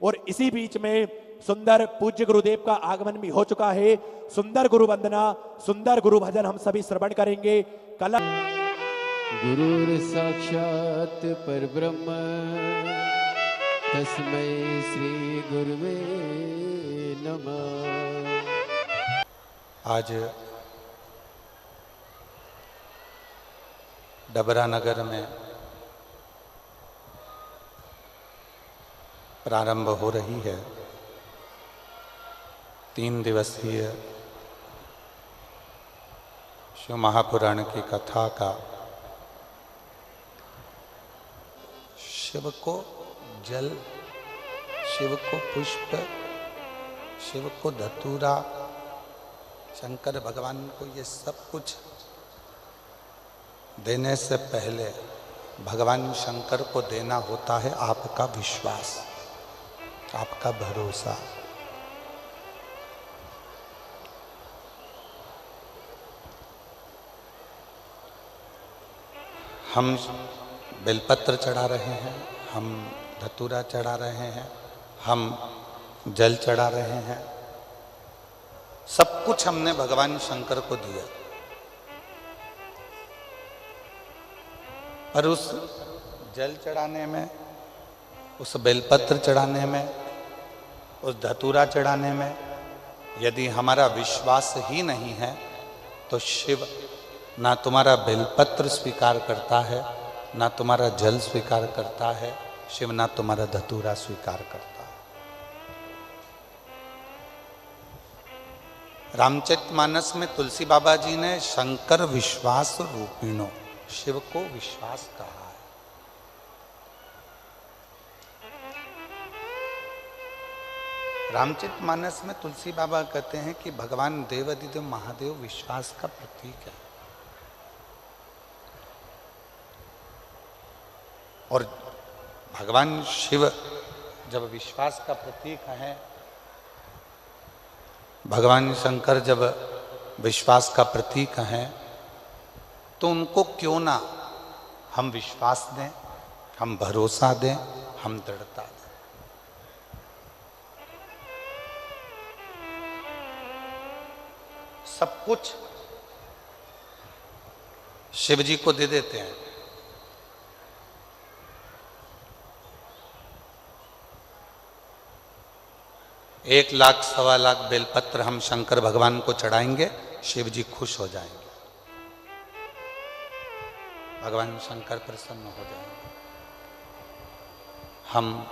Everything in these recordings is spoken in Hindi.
और इसी बीच में सुंदर पूज्य गुरुदेव का आगमन भी हो चुका है। सुंदर गुरु वंदना, सुंदर गुरु भजन हम सभी श्रवण करेंगे। कला गुरुर साक्षात परब्रह्म तस्मै श्री गुरुवे नमः। आज डबरा नगर में प्रारंभ हो रही है 3 दिवसीय शिव महापुराण की कथा का। शिव को जल, शिव को पुष्प, शिव को धतूरा, शंकर भगवान को ये सब कुछ देने से पहले भगवान शंकर को देना होता है आपका विश्वास, आपका भरोसा। हम बेलपत्र चढ़ा रहे हैं, हम धतूरा चढ़ा रहे हैं, हम जल चढ़ा रहे हैं, सब कुछ हमने भगवान शंकर को दिया। पर उस जल चढ़ाने में, उस बेलपत्र चढ़ाने में, उस धतूरा चढ़ाने में यदि हमारा विश्वास ही नहीं है तो शिव ना तुम्हारा बेलपत्र स्वीकार करता है, ना तुम्हारा जल स्वीकार करता है, शिव ना तुम्हारा धतूरा स्वीकार करता है। रामचरितमानस में तुलसी बाबा जी ने शंकर विश्वास रूपिणो, शिव को विश्वास कहा है। रामचरितमानस में तुलसी बाबा कहते हैं कि भगवान देवाधिदेव महादेव विश्वास का प्रतीक है। और भगवान शिव जब विश्वास का प्रतीक है, भगवान शंकर जब विश्वास का प्रतीक हैं, तो उनको क्यों ना हम विश्वास दें, हम भरोसा दें, हम दृढ़ता दें। सब कुछ शिव जी को दे देते हैं। एक लाख सवा लाख बेलपत्र हम शंकर भगवान को चढ़ाएंगे, शिव जी खुश हो जाएंगे, भगवान शंकर प्रसन्न हो जाएंगे। हम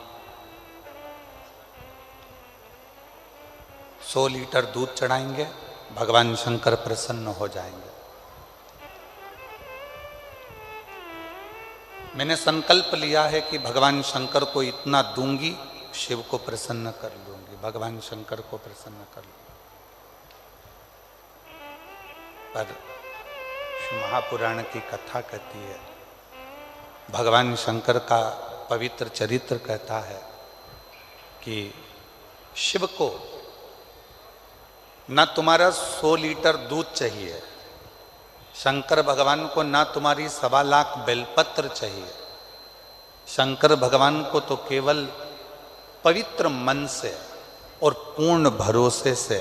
100 लीटर दूध चढ़ाएंगे, भगवान शंकर प्रसन्न हो जाएंगे। मैंने संकल्प लिया है कि भगवान शंकर को इतना दूंगी, शिव को प्रसन्न कर लूंगी, भगवान शंकर को प्रसन्न कर लूंगी। पर महापुराण की कथा कहती है, भगवान शंकर का पवित्र चरित्र कहता है कि शिव को ना तुम्हारा 100 लीटर दूध चाहिए, शंकर भगवान को ना तुम्हारी 1.25 लाख बेलपत्र चाहिए। शंकर भगवान को तो केवल पवित्र मन से और पूर्ण भरोसे से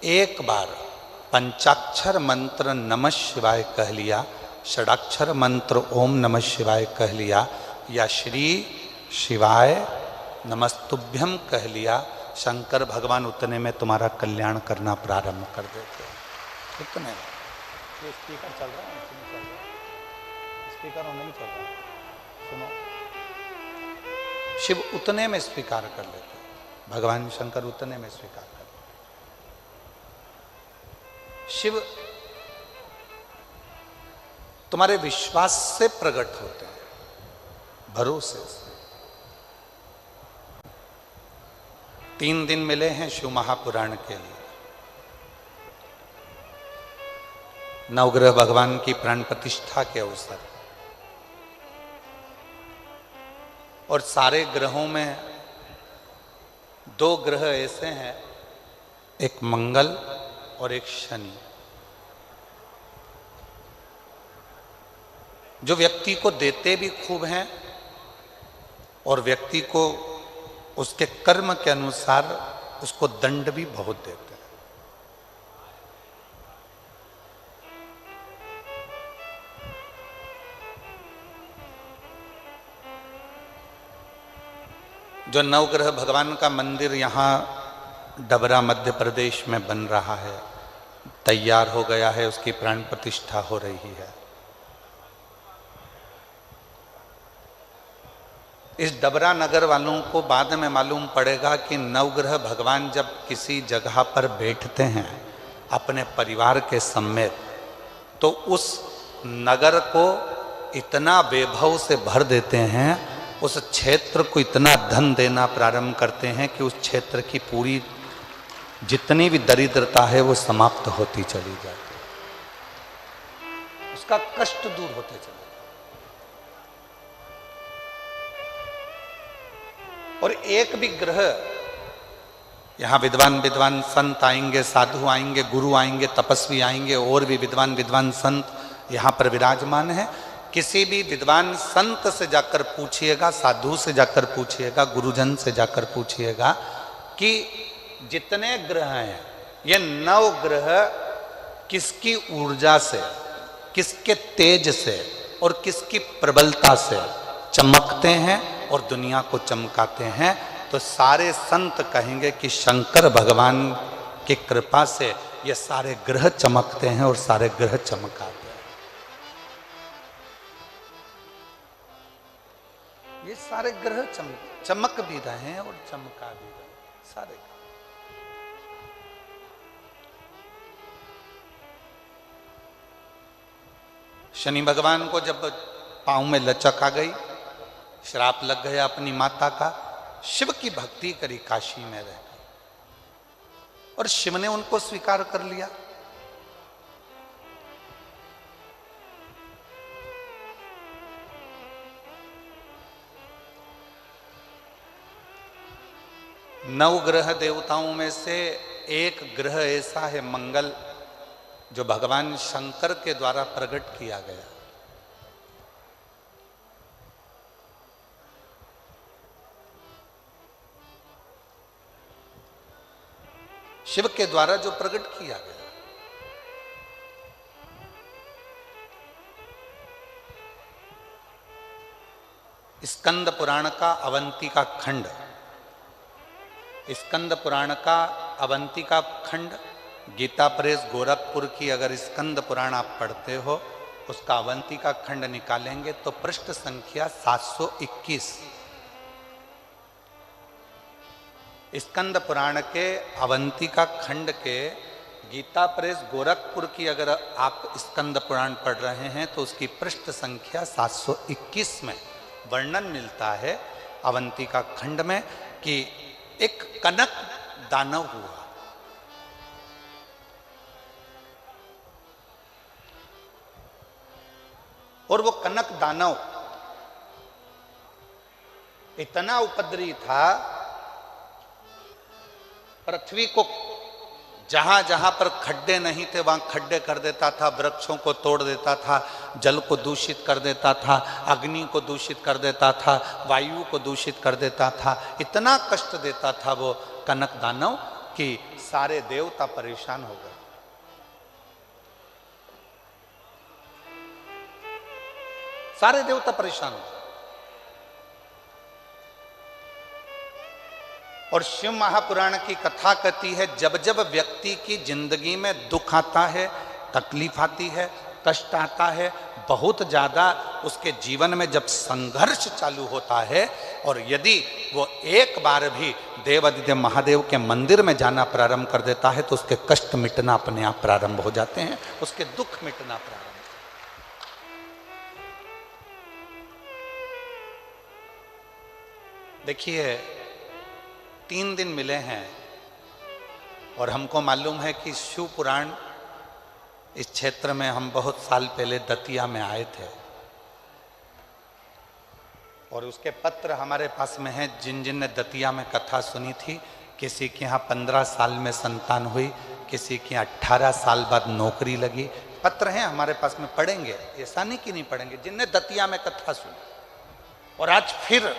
एक बार पंचाक्षर मंत्र नमः शिवाय कह लिया, षडाक्षर मंत्र ओम नमः शिवाय कह लिया, या श्री शिवाय नमस्तुभ्यम कह लिया, शंकर भगवान उतने में तुम्हारा कल्याण करना प्रारंभ कर देते हैं। इतने ये स्पीकर चल रहा है, चल रहा है, स्पीकर ऑन नहीं चल रहा है, सुनो। शिव उतने में स्वीकार कर लेते हैं, भगवान शंकर उतने में स्वीकार कर लेते। शिव तुम्हारे विश्वास से प्रकट होते हैं, भरोसे से। 3 दिन मिले हैं शिव महापुराण के लिए। नवग्रह भगवान की प्राण प्रतिष्ठा के अवसर, और सारे ग्रहों में 2 ग्रह ऐसे हैं, एक मंगल और एक शनि, जो व्यक्ति को देते भी खूब हैं और व्यक्ति को उसके कर्म के अनुसार उसको दंड भी बहुत देते हैं। जो नवग्रह भगवान का मंदिर यहाँ डबरा मध्य प्रदेश में बन रहा है, तैयार हो गया है, उसकी प्राण प्रतिष्ठा हो रही है। इस डबरा नगर वालों को बाद में मालूम पड़ेगा कि नवग्रह भगवान जब किसी जगह पर बैठते हैं अपने परिवार के समेत, तो उस नगर को इतना वैभव से भर देते हैं, उस क्षेत्र को इतना धन देना प्रारंभ करते हैं कि उस क्षेत्र की पूरी जितनी भी दरिद्रता है वो समाप्त होती चली जाती है, उसका कष्ट दूर होते चले। और एक भी ग्रह, यहां विद्वान विद्वान संत आएंगे, साधु आएंगे, गुरु आएंगे, तपस्वी आएंगे, और भी विद्वान विद्वान संत यहां पर विराजमान है। किसी भी विद्वान संत से जाकर पूछिएगा, साधु से जाकर पूछिएगा, गुरुजन से जाकर पूछिएगा कि जितने ग्रह हैं, ये 9 ग्रह किसकी ऊर्जा से, किसके तेज से और किसकी प्रबलता से चमकते हैं और दुनिया को चमकाते हैं, तो सारे संत कहेंगे कि शंकर भगवान की कृपा से ये सारे ग्रह चमकते हैं और सारे ग्रह चमकाते हैं। ये सारे ग्रह चमक भी रहे हैं और चमका भी रहे हैं सारे। शनि भगवान को जब पांव में लचक आ गई, श्राप लग गया अपनी माता का, शिव की भक्ति करी, काशी में रह गई और शिव ने उनको स्वीकार कर लिया। नवग्रह देवताओं में से एक ग्रह ऐसा है मंगल, जो भगवान शंकर के द्वारा प्रकट किया गया। शिव के द्वारा जो प्रकट किया गया। स्कंद पुराण का अवंती का खंड, स्कंद पुराण का अवंती का खंड, गीता प्रेस गोरखपुर की अगर स्कंद पुराण आप पढ़ते हो, उसका अवंती का खंड निकालेंगे तो पृष्ठ संख्या 721। स्कंद पुराण के अवंती का खंड के गीता प्रेस गोरखपुर की अगर आप स्कंद पुराण पढ़ रहे हैं तो उसकी पृष्ठ संख्या 721 में वर्णन मिलता है अवंती का खंड में कि एक कनक दानव हुआ। और वो कनक दानव इतना उपद्रवी था, पृथ्वी को जहां जहां पर खड्डे नहीं थे वहां खड्डे कर देता था, वृक्षों को तोड़ देता था, जल को दूषित कर देता था, अग्नि को दूषित कर देता था, वायु को दूषित कर देता था। इतना कष्ट देता था वो कनक दानव कि सारे देवता परेशान हो गए। सारे देवता परेशान हो गए। और शिव महापुराण की कथा कहती है, जब जब व्यक्ति की जिंदगी में दुख आता है, तकलीफ आती है, कष्ट आता है, बहुत ज़्यादा उसके जीवन में जब संघर्ष चालू होता है, और यदि वो एक बार भी देवादिदेव महादेव के मंदिर में जाना प्रारंभ कर देता है तो उसके कष्ट मिटना अपने आप प्रारंभ हो जाते हैं, उसके दुख मिटना प्रारंभ। देखिए 3 दिन मिले हैं और हमको मालूम है कि शिव पुराण इस क्षेत्र में हम बहुत साल पहले दतिया में आए थे और उसके पत्र हमारे पास में हैं। जिन जिन ने दतिया में कथा सुनी थी, किसी के यहाँ 15 साल में संतान हुई, किसी के यहाँ 18 साल बाद नौकरी लगी, पत्र हैं हमारे पास में, पढ़ेंगे, ऐसा नहीं कि नहीं पढ़ेंगे। जिनने दतिया में कथा सुनी और आज फिर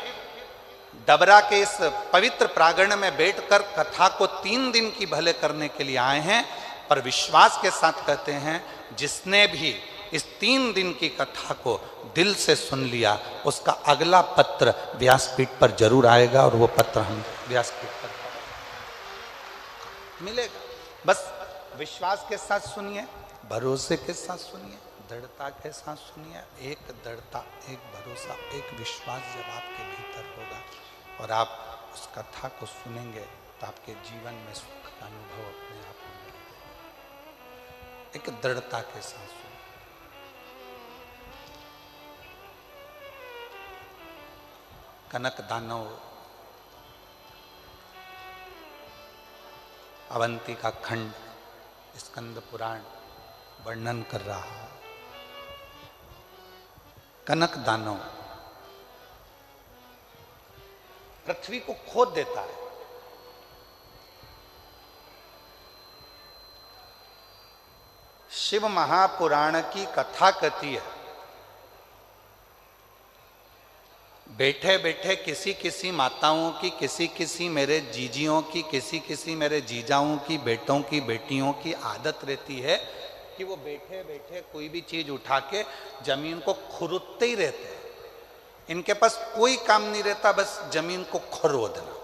डबरा के इस पवित्र प्रांगण में बैठकर कथा को 3 दिन की भले करने के लिए आए हैं, पर विश्वास के साथ कहते हैं जिसने भी इस 3 दिन की कथा को दिल से सुन लिया, उसका अगला पत्र व्यासपीठ पर जरूर आएगा और वो पत्र हम व्यासपीठ पर मिलेगा। बस विश्वास के साथ सुनिए, भरोसे के साथ सुनिए, दृढ़ता के साथ सुनिए। एक दृढ़ता, एक भरोसा, एक विश्वास जब आपके भीतर होगा और आप उस कथा को सुनेंगे तो आपके जीवन में सुख का अनुभव अपने आप होने लगेगा। एक दृढ़ता के साथ सुनिए। कनक दानव अवंती का खंड स्कंद पुराण वर्णन कर रहा है। कनक दानव पृथ्वी को खोद देता है। शिव महापुराण की कथा कहती है, बैठे बैठे किसी किसी माताओं की, किसी किसी मेरे जीजियों की, किसी किसी मेरे जीजाओं की, बेटों की, बेटियों की आदत रहती है कि वो बैठे बैठे कोई भी चीज उठा के जमीन को खुरदते ही रहते हैं। इनके पास कोई काम नहीं रहता, बस जमीन को खुरदना।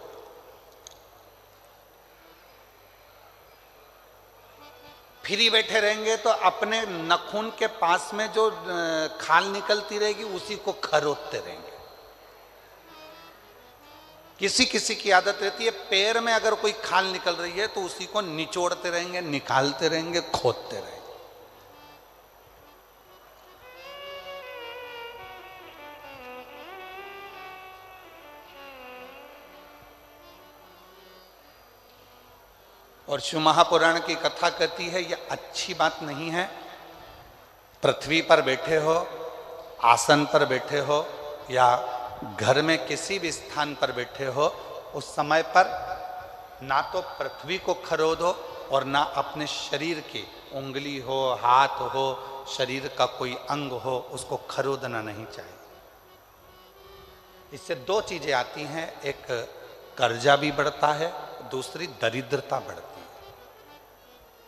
फ्री बैठे रहेंगे तो अपने नखून के पास में जो खाल निकलती रहेगी उसी को खरोदते रहेंगे। किसी किसी की आदत रहती है पैर में अगर कोई खाल निकल रही है तो उसी को निचोड़ते रहेंगे, निकालते रहेंगे, खोदते रहेंगे। और शिव महापुराण की कथा कहती है यह अच्छी बात नहीं है। पृथ्वी पर बैठे हो, आसन पर बैठे हो या घर में किसी भी स्थान पर बैठे हो, उस समय पर ना तो पृथ्वी को खरोदो और ना अपने शरीर की उंगली हो, हाथ हो, शरीर का कोई अंग हो, उसको खरोदना नहीं चाहिए। इससे 2 चीजें आती हैं, एक कर्जा भी बढ़ता है, दूसरी दरिद्रता बढ़ती है।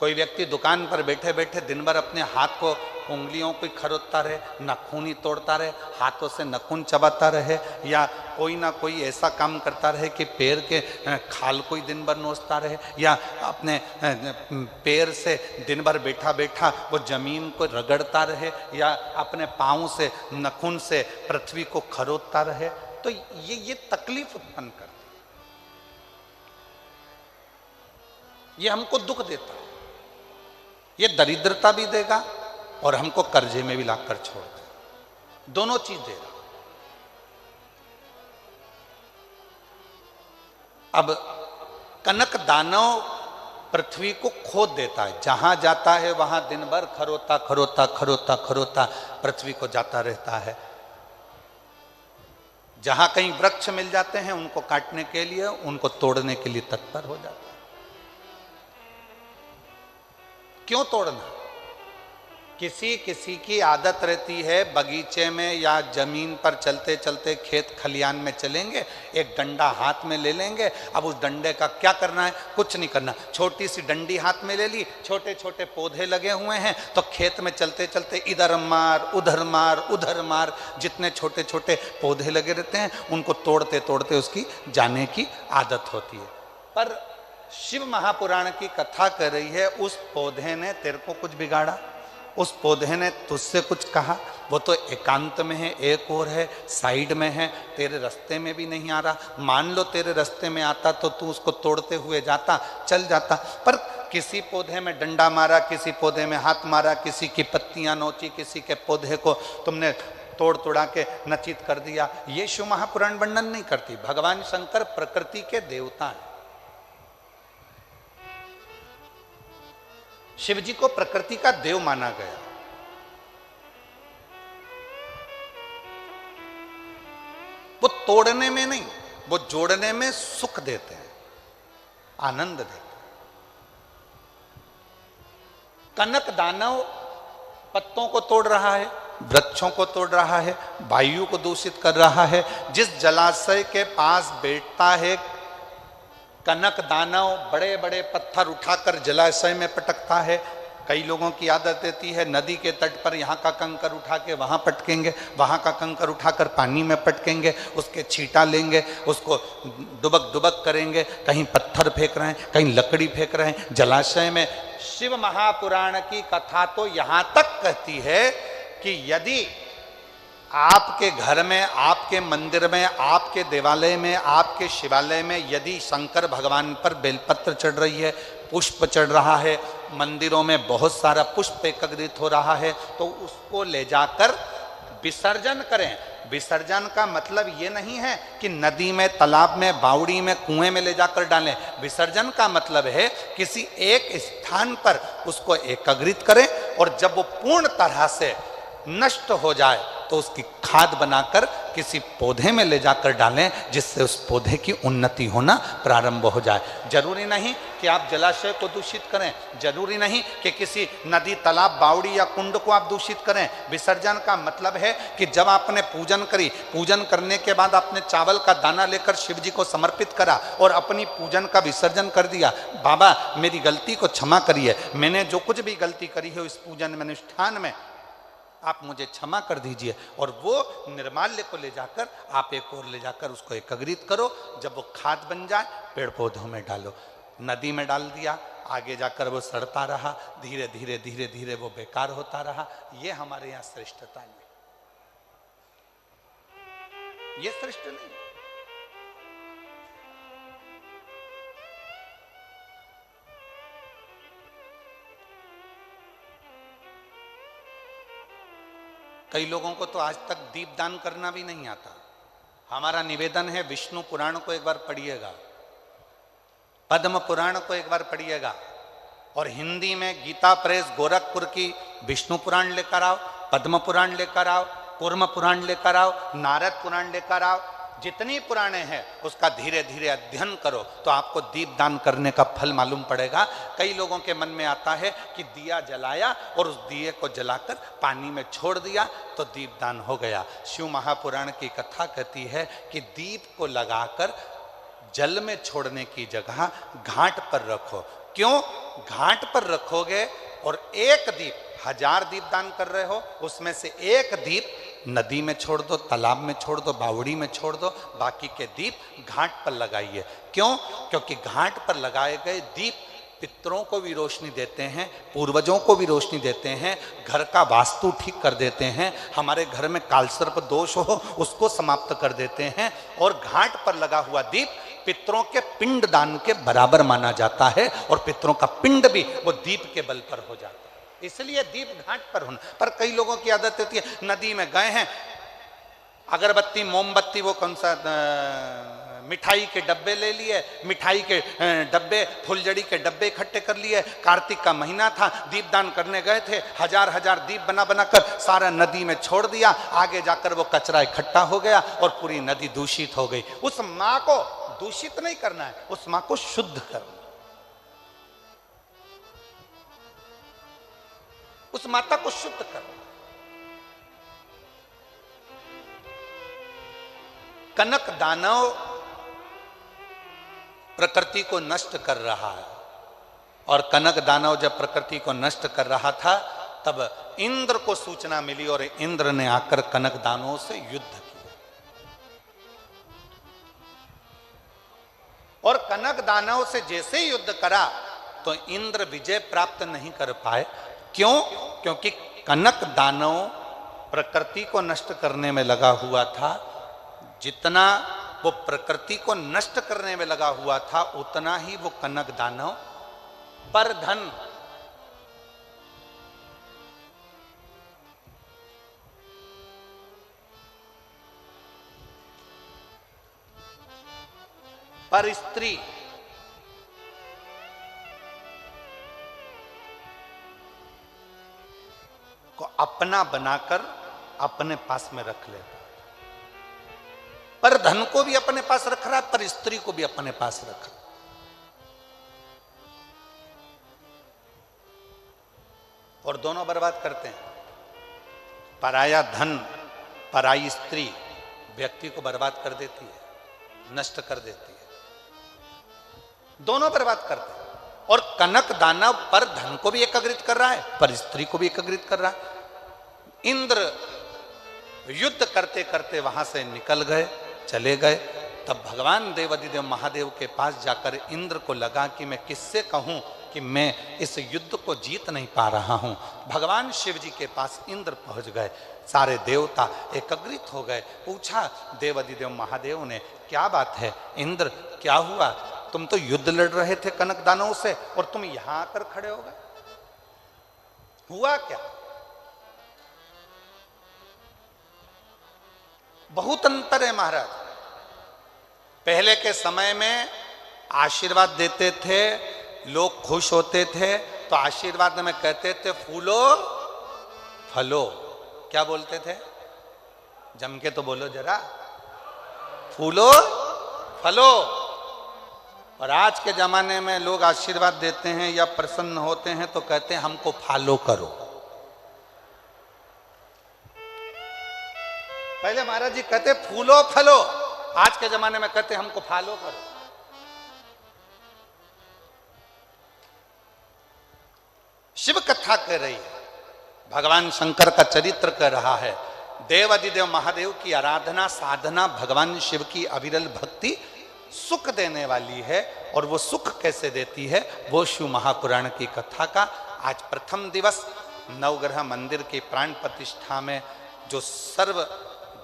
कोई व्यक्ति दुकान पर बैठे बैठे दिन भर अपने हाथ को, उंगलियों को खरोदता रहे, नाखून तोड़ता रहे, हाथों से नाखून चबाता रहे, या कोई ना कोई ऐसा काम करता रहे कि पैर के खाल को ही दिन भर नोचता रहे, या अपने पैर से दिन भर बैठा बैठा वो जमीन को रगड़ता रहे, या अपने पाँव से, नाखून से पृथ्वी को खरोदता रहे, तो ये तकलीफ उत्पन्न करती है। ये हमको दुख देता है, ये दरिद्रता भी देगा और हमको कर्जे में भी लाकर छोड़ देगा। दोनों चीज देगा। अब कनक दानव पृथ्वी को खोद देता है, जहां जाता है वहां दिन भर खरोता खरोता खरोता खरोता पृथ्वी को जाता रहता है। जहां कहीं वृक्ष मिल जाते हैं उनको काटने के लिए, उनको तोड़ने के लिए तत्पर हो जाता है। क्यों तोड़ना? किसी किसी की आदत रहती है बगीचे में या जमीन पर चलते चलते खेत खलियान में चलेंगे, एक डंडा हाथ में ले लेंगे। अब उस डंडे का क्या करना है? कुछ नहीं करना। छोटी सी डंडी हाथ में ले ली, छोटे छोटे पौधे लगे हुए हैं, तो खेत में चलते चलते इधर मार उधर मार उधर मार, जितने छोटे छोटे पौधे लगे रहते हैं उनको तोड़ते तोड़ते उसकी जाने की आदत होती है। पर शिव महापुराण की कथा कर रही है, उस पौधे ने तेरे को कुछ बिगाड़ा, उस पौधे ने तुझसे कुछ कहा? वो तो एकांत में है, एक और है, साइड में है, तेरे रास्ते में भी नहीं आ रहा। मान लो तेरे रास्ते में आता तो तू उसको तोड़ते हुए जाता, चल जाता, पर किसी पौधे में डंडा मारा, किसी पौधे में हाथ मारा, किसी की पत्तियां नोची, किसी के पौधे को तुमने तोड़ तोड़ा के नचित कर दिया। ये शिव महापुराण वर्णन नहीं करती। भगवान शंकर प्रकृति के देवता हैं। शिव जी को प्रकृति का देव माना गया। वो तोड़ने में नहीं, वो जोड़ने में सुख देते हैं, आनंद देते हैं। कनक दानव पत्तों को तोड़ रहा है, वृक्षों को तोड़ रहा है, वायु को दूषित कर रहा है। जिस जलाशय के पास बैठता है कनक दानव, बड़े बड़े पत्थर उठाकर जलाशय में पटकता है। कई लोगों की आदत रहती है नदी के तट पर यहाँ का कंकर उठा के वहाँ पटकेंगे, वहाँ का कंकर उठाकर पानी में पटकेंगे, उसके छींटा लेंगे, उसको डुबक डुबक करेंगे, कहीं पत्थर फेंक रहे हैं, कहीं लकड़ी फेंक रहे हैं जलाशय में। शिव महापुराण की कथा तो यहाँ तक कहती है कि यदि आपके घर में, आपके मंदिर में, आपके देवालय में, आपके शिवालय में यदि शंकर भगवान पर बेलपत्र चढ़ रही है, पुष्प चढ़ रहा है, मंदिरों में बहुत सारा पुष्प एकत्रित हो रहा है, तो उसको ले जाकर विसर्जन करें। विसर्जन का मतलब ये नहीं है कि नदी में, तालाब में, बावड़ी में, कुएं में ले जाकर डालें। विसर्जन का मतलब है किसी एक स्थान पर उसको एकत्रित करें और जब वो पूर्ण तरह से नष्ट हो जाए तो उसकी खाद बनाकर किसी पौधे में ले जाकर डालें, जिससे उस पौधे की उन्नति होना प्रारंभ हो जाए। जरूरी नहीं कि आप जलाशय को दूषित करें, जरूरी नहीं कि किसी नदी, तालाब, बावड़ी या कुंड को आप दूषित करें। विसर्जन का मतलब है कि जब आपने पूजन करी, पूजन करने के बाद आपने चावल का दाना लेकर शिव जी को समर्पित करा और अपनी पूजन का विसर्जन कर दिया। बाबा मेरी गलती को क्षमा करिए, मैंने जो कुछ भी गलती करी है इस पूजन में, अनुष्ठान में, आप मुझे क्षमा कर दीजिए। और वो निर्माल्य को ले जाकर आप एक और ले जाकर उसको एकत्रित करो। जब वो खाद बन जाए पेड़ पौधों में डालो। नदी में डाल दिया, आगे जाकर वो सड़ता रहा, धीरे धीरे धीरे धीरे वो बेकार होता रहा। ये हमारे यहाँ श्रेष्ठता नहीं, ये श्रेष्ठ नहीं। कई लोगों को तो आज तक दीपदान करना भी नहीं आता। हमारा निवेदन है विष्णु पुराण को एक बार पढ़िएगा, पद्म पुराण को एक बार पढ़िएगा, और हिंदी में गीता प्रेस गोरखपुर की विष्णु पुराण लेकर आओ, पद्म पुराण लेकर आओ, कूर्म पुराण लेकर आओ, नारद पुराण लेकर आओ। जितनी पुराणे हैं उसका धीरे धीरे अध्ययन करो तो आपको दीपदान करने का फल मालूम पड़ेगा। कई लोगों के मन में आता है कि दिया जलाया और उस दिए को जलाकर पानी में छोड़ दिया तो दीपदान हो गया। शिव महापुराण की कथा कहती है कि दीप को लगाकर जल में छोड़ने की जगह घाट पर रखो। क्यों? घाट पर रखोगे और एक दीप, 1000 दीप दान कर रहे हो, उसमें से एक दीप नदी में छोड़ दो, तालाब में छोड़ दो, बावड़ी में छोड़ दो, बाकी के दीप घाट पर लगाइए। क्यों? क्योंकि घाट पर लगाए गए दीप पितरों को भी रोशनी देते हैं, पूर्वजों को भी रोशनी देते हैं, घर का वास्तु ठीक कर देते हैं, हमारे घर में कालसर्प दोष हो उसको समाप्त कर देते हैं। और घाट पर लगा हुआ दीप पितरों के पिंड दान के बराबर माना जाता है और पितरों का पिंड भी वो दीप के बल पर हो जाता है। इसलिए दीप घाट पर होना। पर कई लोगों की आदत होती है नदी में गए हैं, अगरबत्ती, मोमबत्ती, वो कौन सा मिठाई के डब्बे ले लिए, मिठाई के डब्बे, फुलझड़ी के डब्बे इकट्ठे कर लिए। कार्तिक का महीना था, दीपदान करने गए थे, 1000 दीप बना बनाकर सारा नदी में छोड़ दिया। आगे जाकर वो कचरा इकट्ठा हो गया और पूरी नदी दूषित हो गई। उस माँ को दूषित नहीं करना है, उस माँ को शुद्ध करना, उस माता को शुद्ध करना। कनक दानव प्रकृति को नष्ट कर रहा है, और कनक दानव जब प्रकृति को नष्ट कर रहा था तब इंद्र को सूचना मिली और इंद्र ने आकर कनक दानवों से युद्ध किया। और कनक दानव से जैसे ही युद्ध करा तो इंद्र विजय प्राप्त नहीं कर पाए। क्यों? क्योंकि कनक दानव प्रकृति को नष्ट करने में लगा हुआ था। जितना वो प्रकृति को नष्ट करने में लगा हुआ था उतना ही वो कनक दानव पर धन, पर स्त्री, को अपना बनाकर अपने पास में रख लेता। पर धन को भी अपने पास रख रहा है, पर स्त्री को भी अपने पास रख रहा। और दोनों बर्बाद करते हैं। पराया धन, पराई स्त्री व्यक्ति को बर्बाद कर देती है, नष्ट कर देती है, दोनों बर्बाद करते हैं। और कनक दानव पर धन को भी एकाग्रित कर रहा है, पर स्त्री को भी एकाग्रित कर रहा है। इंद्र युद्ध करते करते वहां से निकल गए, चले गए। तब भगवान देवाधिदेव महादेव के पास जाकर इंद्र को लगा कि मैं किससे कहूं कि मैं इस युद्ध को जीत नहीं पा रहा हूं। भगवान शिव जी के पास इंद्र पहुंच गए, सारे देवता एकत्रित हो गए। पूछा देवाधिदेव महादेव ने, क्या बात है इंद्र, क्या हुआ? तुम तो युद्ध लड़ रहे थे कनक दानवों से और तुम यहां आकर खड़े हो गए, हुआ क्या? बहुत अंतर है महाराज। पहले के समय में आशीर्वाद देते थे, लोग खुश होते थे, तो आशीर्वाद में कहते थे फूलो फलो। क्या बोलते थे? जम के तो बोलो जरा, फूलो फलो। और आज के जमाने में लोग आशीर्वाद देते हैं या प्रसन्न होते हैं तो कहते हैं हमको फॉलो करो। पहले महाराज जी कहते फूलो फलो, आज के जमाने में कहते हमको फॉलो करो। शिव कथा कह रही है, भगवान शंकर का चरित्र कह रहा है। देवाधिदेव महादेव की आराधना साधना भगवान शिव की अविरल भक्ति सुख देने वाली है। और वो सुख कैसे देती है, वो शिव महापुराण की कथा का आज प्रथम दिवस नवग्रह मंदिर की प्राण प्रतिष्ठा में जो सर्व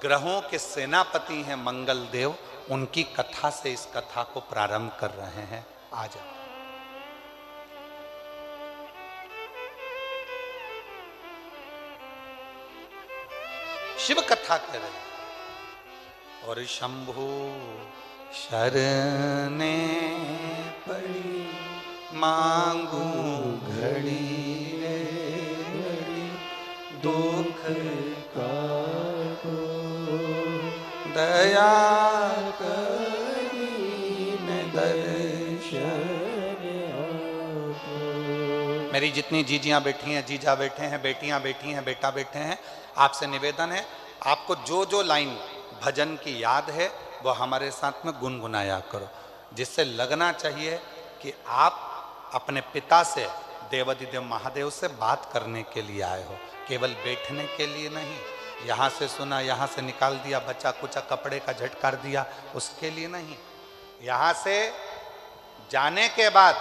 ग्रहों के सेनापति हैं मंगल देव, उनकी कथा से इस कथा को प्रारंभ कर रहे हैं। आज शिव कथा कर रहे हैं। और शंभु शरणे पड़ी मांगू घड़ी रे घड़ी, दुख का दया करी में दर्शन। मेरी जितनी जीजियां बैठी हैं, जीजा बैठे हैं, बेटियां बैठी हैं, बेटा बैठे हैं, आपसे निवेदन है, आपको जो जो लाइन भजन की याद है वो हमारे साथ में गुनगुनाया करो, जिससे लगना चाहिए कि आप अपने पिता से, देवाधिदेव महादेव से बात करने के लिए आए हो, केवल बैठने के लिए नहीं। यहाँ से सुना, यहाँ से निकाल दिया, बच्चा कुचा कपड़े का झटकार दिया, उसके लिए नहीं। यहाँ से जाने के बाद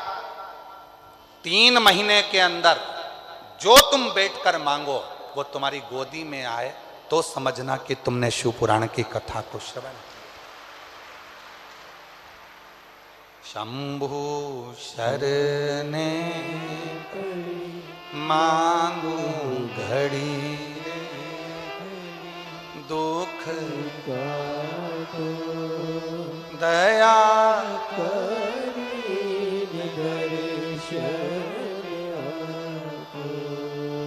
3 महीने के अंदर जो तुम बैठकर मांगो वो तुम्हारी गोदी में आए तो समझना कि तुमने शिव पुराण की कथा को श्रवण। शंभु शरणे मांगू घड़ी दुख दया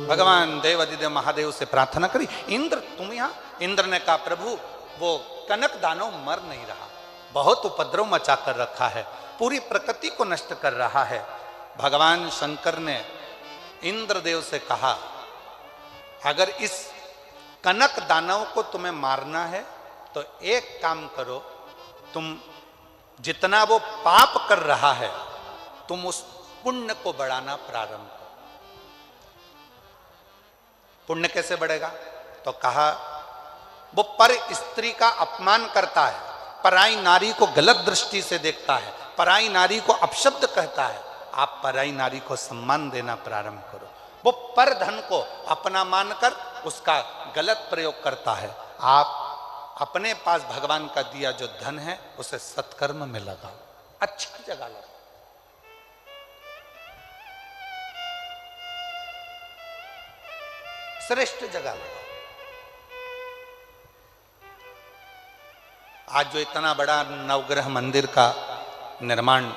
भगवान देवाधिदेव महादेव से प्रार्थना करी। इंद्र तुम यहाँ? इंद्र ने कहा प्रभु वो कनक दानव मर नहीं रहा, बहुत उपद्रव मचा कर रखा है, पूरी प्रकृति को नष्ट कर रहा है। भगवान शंकर ने इंद्रदेव से कहा अगर इस कनक दानव को तुम्हें मारना है तो एक काम करो, तुम जितना वो पाप कर रहा है तुम उस पुण्य को बढ़ाना प्रारंभ करो। पुण्य कैसे बढ़ेगा? तो कहा वो पर स्त्री का अपमान करता है, पराई नारी को गलत दृष्टि से देखता है, पराई नारी को अपशब्द कहता है, आप पराई नारी को सम्मान देना प्रारंभ करो। वो पर धन को अपना मानकर उसका गलत प्रयोग करता है, आप अपने पास भगवान का दिया जो धन है उसे सत्कर्म में लगाओ, अच्छा जगह लगाओ। श्रेष्ठ जगह लगाओ। आज जो इतना बड़ा नवग्रह मंदिर का निर्माण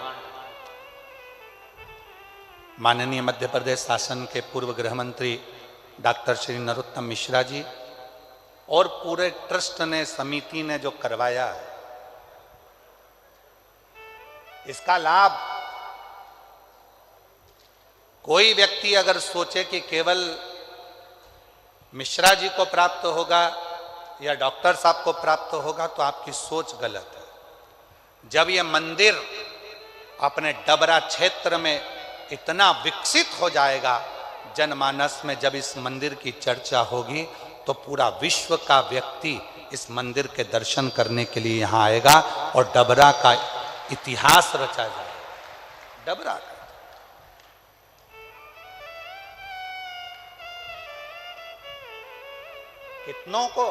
माननीय मध्य प्रदेश शासन के पूर्व गृह मंत्री डॉक्टर श्री नरोत्तम मिश्रा जी और पूरे ट्रस्ट ने, समिति ने जो करवाया है, इसका लाभ कोई व्यक्ति अगर सोचे कि केवल मिश्रा जी को प्राप्त होगा या डॉक्टर साहब को प्राप्त होगा तो आपकी सोच गलत है। जब यह मंदिर अपने डबरा क्षेत्र में इतना विकसित हो जाएगा, जनमानस में जब इस मंदिर की चर्चा होगी तो पूरा विश्व का व्यक्ति इस मंदिर के दर्शन करने के लिए यहाँ आएगा और डबरा का इतिहास रचा जाएगा। डबरा का कितनों को,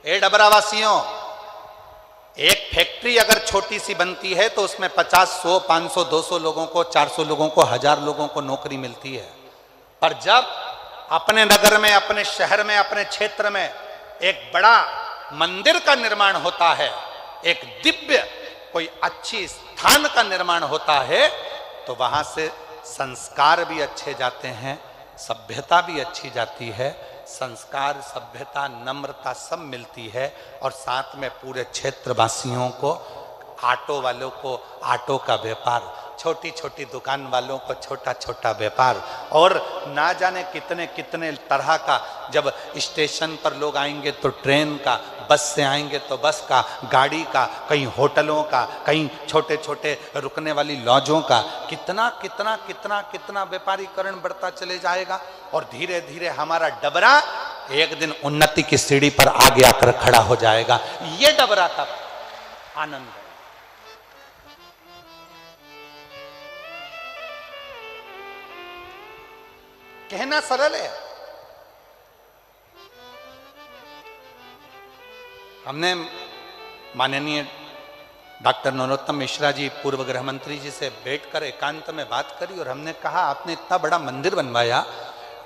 ए डबरा वासियों, एक फैक्ट्री अगर छोटी सी बनती है तो उसमें 50, 100, 500, 200 लोगों को, 400 लोगों को, 1000 लोगों को नौकरी मिलती है। पर जब अपने नगर में, अपने शहर में, अपने क्षेत्र में एक बड़ा मंदिर का निर्माण होता है, एक दिव्य कोई अच्छी स्थान का निर्माण होता है, तो वहां से संस्कार भी अच्छे जाते हैं, सभ्यता भी अच्छी जाती है। संस्कार, सभ्यता, नम्रता सब मिलती है और साथ में पूरे क्षेत्रवासियों को, ऑटो वालों को ऑटो का व्यापार, छोटी छोटी दुकान वालों को छोटा छोटा व्यापार, और ना जाने कितने कितने तरह का, जब स्टेशन पर लोग आएंगे तो ट्रेन का, बस से आएंगे तो बस का, गाड़ी का, कहीं होटलों का, कहीं छोटे छोटे रुकने वाली लॉजों का, कितना कितना कितना कितना व्यापारीकरण बढ़ता चले जाएगा। और धीरे धीरे हमारा डबरा एक दिन उन्नति की सीढ़ी पर आगे आकर खड़ा हो जाएगा। ये डबरा का आनंद है। कहना सरल है। हमने माननीय डॉक्टर नरोत्तम मिश्रा जी, पूर्व गृह मंत्री जी से बैठकर एकांत में बात करी और हमने कहा, आपने इतना बड़ा मंदिर बनवाया,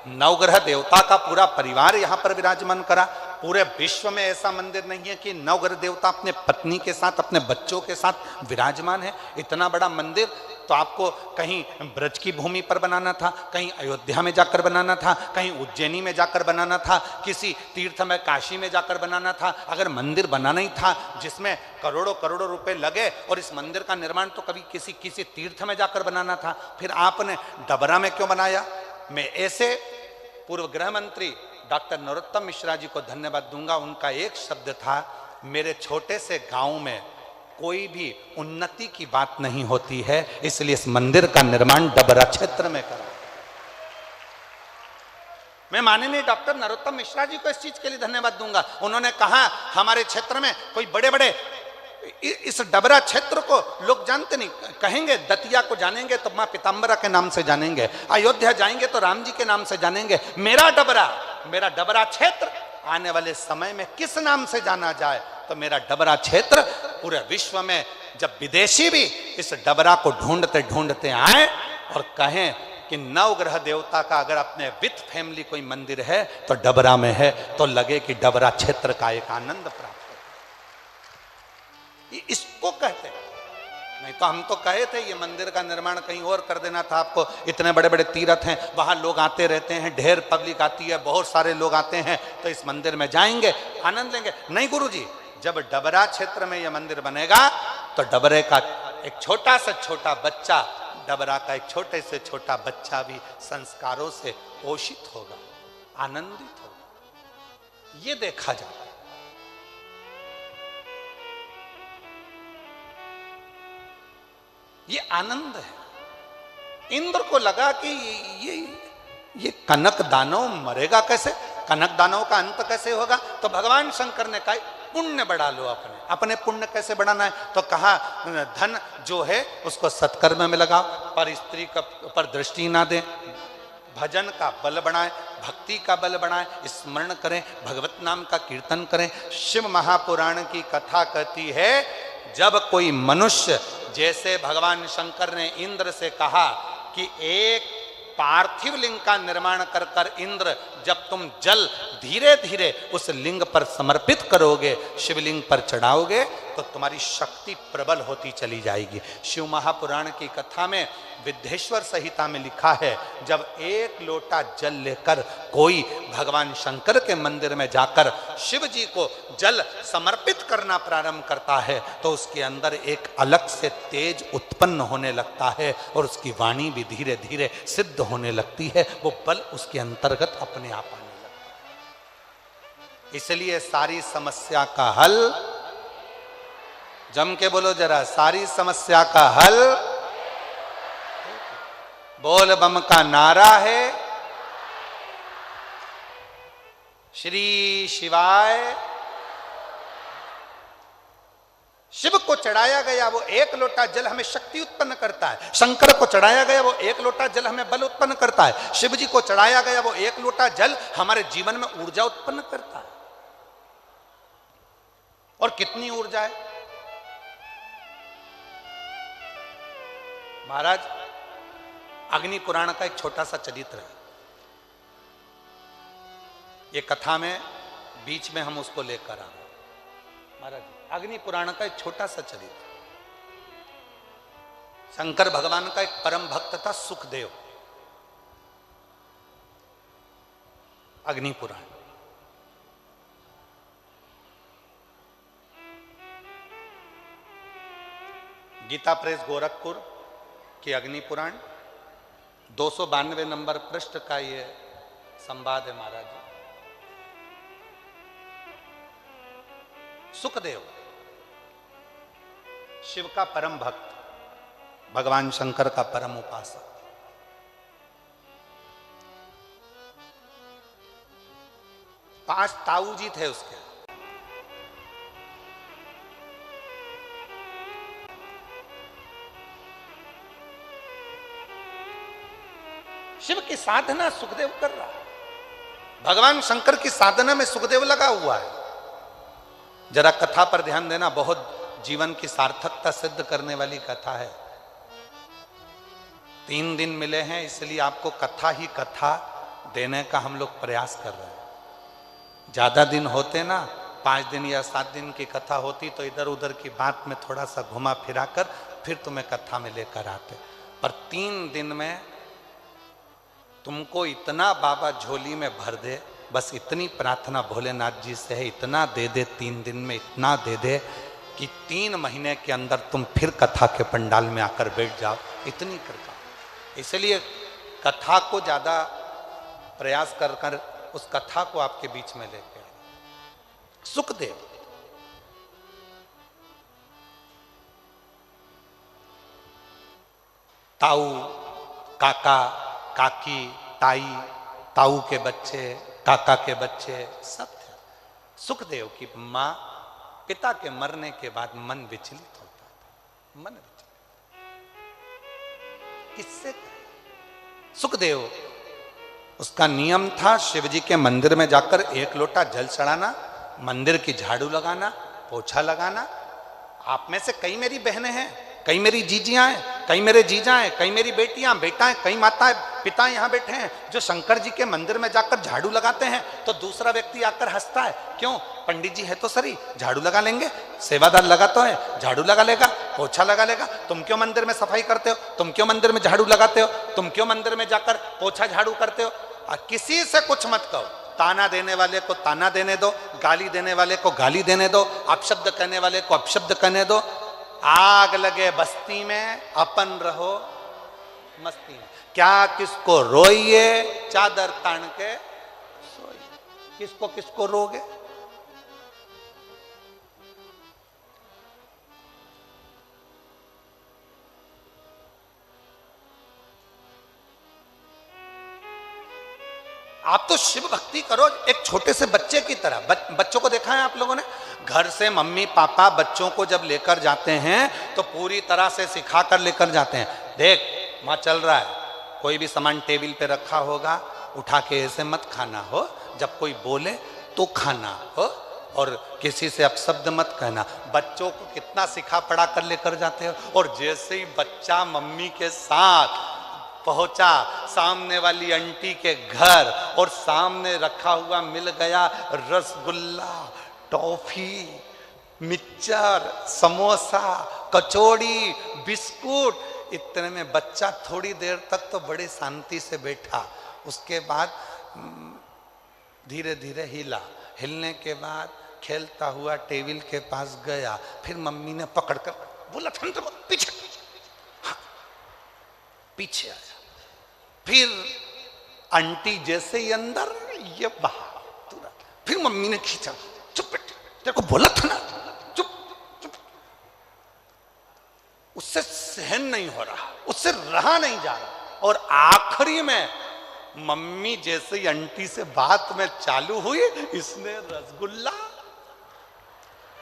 नवग्रह देवता का पूरा परिवार यहां पर विराजमान करा। पूरे विश्व में ऐसा मंदिर नहीं है कि नवग्रह देवता अपने पत्नी के साथ, अपने बच्चों के साथ विराजमान है। इतना बड़ा मंदिर तो आपको कहीं ब्रज की भूमि पर बनाना था, कहीं अयोध्या में जाकर बनाना था, कहीं उज्जैनी में जाकर बनाना था, किसी तीर्थ में काशी में जाकर बनाना था। अगर मंदिर बनाना ही था जिसमें करोड़ों करोड़ों रुपए लगे, और इस मंदिर का निर्माण तो कभी किसी तीर्थ में जाकर बनाना था, फिर आपने डबरा में क्यों बनाया? मैं ऐसे पूर्व गृह मंत्री डॉक्टर नरोत्तम मिश्रा जी को धन्यवाद दूंगा। उनका एक शब्द था, मेरे छोटे से गांव में कोई भी उन्नति की बात नहीं होती है, इसलिए इस मंदिर का निर्माण डबरा क्षेत्र में करा। मैं माननीय डॉक्टर नरोत्तम मिश्रा जी को इस चीज के लिए धन्यवाद दूंगा। उन्होंने कहा, हमारे क्षेत्र में कोई बड़े बड़े, इस डबरा क्षेत्र को लोग जानते नहीं, कहेंगे दतिया को जानेंगे तो मां पीताम्बरा के नाम से जानेंगे, अयोध्या जाएंगे तो राम जी के नाम से जानेंगे। मेरा डबरा क्षेत्र आने वाले समय में किस नाम से जाना जाए? तो मेरा डबरा क्षेत्र पूरे विश्व में, जब विदेशी भी इस डबरा को ढूंढते ढूंढते आए और कहें कि नवग्रह देवता का अगर अपने विथ फैमिली कोई मंदिर है तो डबरा में है, तो लगे कि डबरा क्षेत्र का एक आनंद प्राप्त। इसको कहते हैं। नहीं तो हम तो कहे थे ये मंदिर का निर्माण कहीं और कर देना था आपको। इतने बड़े बड़े तीर्थ हैं, वहां लोग आते रहते हैं, ढेर पब्लिक आती है, बहुत सारे लोग आते हैं, तो इस मंदिर में जाएंगे, आनंद लेंगे। नहीं गुरुजी, जब डबरा क्षेत्र में यह मंदिर बनेगा तो डबरे का एक छोटा से छोटा बच्चा, डबरा का एक छोटे से छोटा बच्चा भी संस्कारों से पोषित होगा, आनंदित होगा। ये देखा जाता है। ये आनंद है। इंद्र को लगा कि ये कनक दानव मरेगा कैसे, कनक दानव का अंत कैसे होगा? तो भगवान शंकर ने कहा, पुण्य बढ़ा लो, अपने पुण्य कैसे बढ़ाना है? तो कहा, धन जो है उसको सत्कर्म में लगाओ, पर स्त्री का पर दृष्टि ना दे, भजन का बल बढ़ाएं, भक्ति का बल बढ़ाएं, स्मरण करें, भगवत नाम का कीर्तन करें। शिव महापुराण की कथा कहती है, जब कोई मनुष्य, जैसे भगवान शंकर ने इंद्र से कहा कि एक पार्थिव लिंग का निर्माण कर कर इंद्र, जब तुम जल धीरे धीरे उस लिंग पर समर्पित करोगे, शिवलिंग पर चढ़ाओगे, तो तुम्हारी शक्ति प्रबल होती चली जाएगी। शिव महापुराण की कथा में, विद्येश्वर संहिता में लिखा है, जब एक लोटा जल लेकर कोई भगवान शंकर के मंदिर में जाकर शिव जी को जल समर्पित करना प्रारंभ करता है, तो उसके अंदर एक अलग से तेज उत्पन्न होने लगता है और उसकी वाणी भी धीरे धीरे सिद्ध होने लगती है। वो बल उसके अंतर्गत अपने आप आने लगता है। इसलिए सारी समस्या का हल, जम के बोलो जरा, सारी समस्या का हल बोल बम का नारा है। श्री शिवाय। शिव को चढ़ाया गया वो एक लोटा जल हमें शक्ति उत्पन्न करता है। शंकर को चढ़ाया गया वो एक लोटा जल हमें बल उत्पन्न करता है। शिव जी को चढ़ाया गया वो एक लोटा जल हमारे जीवन में ऊर्जा उत्पन्न करता है। और कितनी ऊर्जा है महाराज। अग्नि पुराण का एक छोटा सा चरित्र है। ये कथा में बीच में हम उसको लेकर आ रहे हैं महाराज। अग्नि पुराण का एक छोटा सा चरित्र। शंकर भगवान का एक परम भक्त था सुखदेव। अग्नि पुराण गीता प्रेस गोरखपुर की अग्नि पुराण 292 नंबर पृष्ठ का ये संवाद है महाराज जी। सुखदेव शिव का परम भक्त, भगवान शंकर का परम उपासक। पांच ताऊ जी थे उसके। शिव की साधना सुखदेव कर रहा है। भगवान शंकर की साधना में सुखदेव लगा हुआ है। जरा कथा पर ध्यान देना, बहुत जीवन की सार्थकता सिद्ध करने वाली कथा है। 3 दिन मिले हैं, इसलिए आपको कथा ही कथा देने का हम लोग प्रयास कर रहे हैं। ज्यादा दिन होते ना, 5 दिन या 7 दिन की कथा होती तो इधर उधर की बात में थोड़ा सा घुमा फिरा कर फिर तुम्हें कथा में लेकर आते। पर 3 दिन में तुमको इतना बाबा झोली में भर दे, बस इतनी प्रार्थना भोलेनाथ जी से है, इतना दे दे 3 दिन में, इतना दे दे कि 3 महीने के अंदर तुम फिर कथा के पंडाल में आकर बैठ जाओ। इतनी कृपा। इसलिए कथा को ज्यादा प्रयास कर कर उस कथा को आपके बीच में लेके आए। सुखदेव ताऊ, काका, काकी, ताई, ताऊ के बच्चे, काका के बच्चे सब थे। सुखदेव की मां पिता के मरने के बाद मन विचलित होता था। मन विचलित किससे? सुखदेव उसका नियम था शिवजी के मंदिर में जाकर 1 लोटा जल चढ़ाना, मंदिर की झाड़ू लगाना, पोछा लगाना। आप में से कई मेरी बहनें हैं, कई मेरी जीजियां हैं, कई मेरे जीजा हैं, कई मेरी बेटियां बेटा हैं, कई माताएं पिता यहां बैठे हैं जो शंकर जी के मंदिर में जाकर झाड़ू लगाते हैं तो दूसरा व्यक्ति आकर हंसता है। क्यों? पंडित जी है तो सही, झाड़ू लगा लेंगे, सेवादार लगा तो है, झाड़ू लगा लेगा, पोछा लगा लेगा। तुम क्यों मंदिर में सफाई करते हो? तुम क्यों मंदिर में झाड़ू लगाते हो? तुम क्यों मंदिर में जाकर पोछा झाड़ू करते हो? किसी से कुछ मत कहो। ताना देने वाले को ताना देने दो, गाली देने वाले को गाली देने दो, अपशब्द कहने वाले को अपशब्द कहने दो। आग लगे बस्ती में, अपन रहो मस्ती में। क्या किसको रोइए, चादर तान के सोइए। किसको किसको रोगे? आप तो शिव भक्ति करो एक छोटे से बच्चे की तरह। बच्चों को देखा है आप लोगों ने? घर से मम्मी पापा बच्चों को जब लेकर जाते हैं तो पूरी तरह से सिखा कर लेकर जाते हैं। देख माँ चल रहा है, कोई भी सामान टेबल पे रखा होगा उठा के ऐसे मत खाना हो, जब कोई बोले तो खाना हो, और किसी से अपशब्द मत कहना। बच्चों को कितना सिखा पढ़ा कर लेकर जाते हो। और जैसे ही बच्चा मम्मी के साथ पहुंचा सामने वाली आंटी के घर और सामने रखा हुआ मिल गया रसगुल्ला, टॉफी, मिक्सचर, समोसा, कचौड़ी, बिस्कुट, इतने में बच्चा थोड़ी देर तक तो बड़े शांति से बैठा। उसके बाद धीरे धीरे हिला, हिलने के बाद खेलता हुआ टेबल के पास गया। फिर मम्मी ने पकड़कर बोला पीछे, हाँ, पीछे आया। फिर आंटी जैसे ही अंदर, ये बाहर तुरंत। फिर फिर मम्मी ने खींचा, चुप बेटे, तेरे को बोला था ना, चुप चुप। उससे सहन नहीं हो रहा, उससे रहा नहीं जा रहा। और आखिरी में मम्मी जैसे ही आंटी से बात में चालू हुई, इसने रसगुल्ला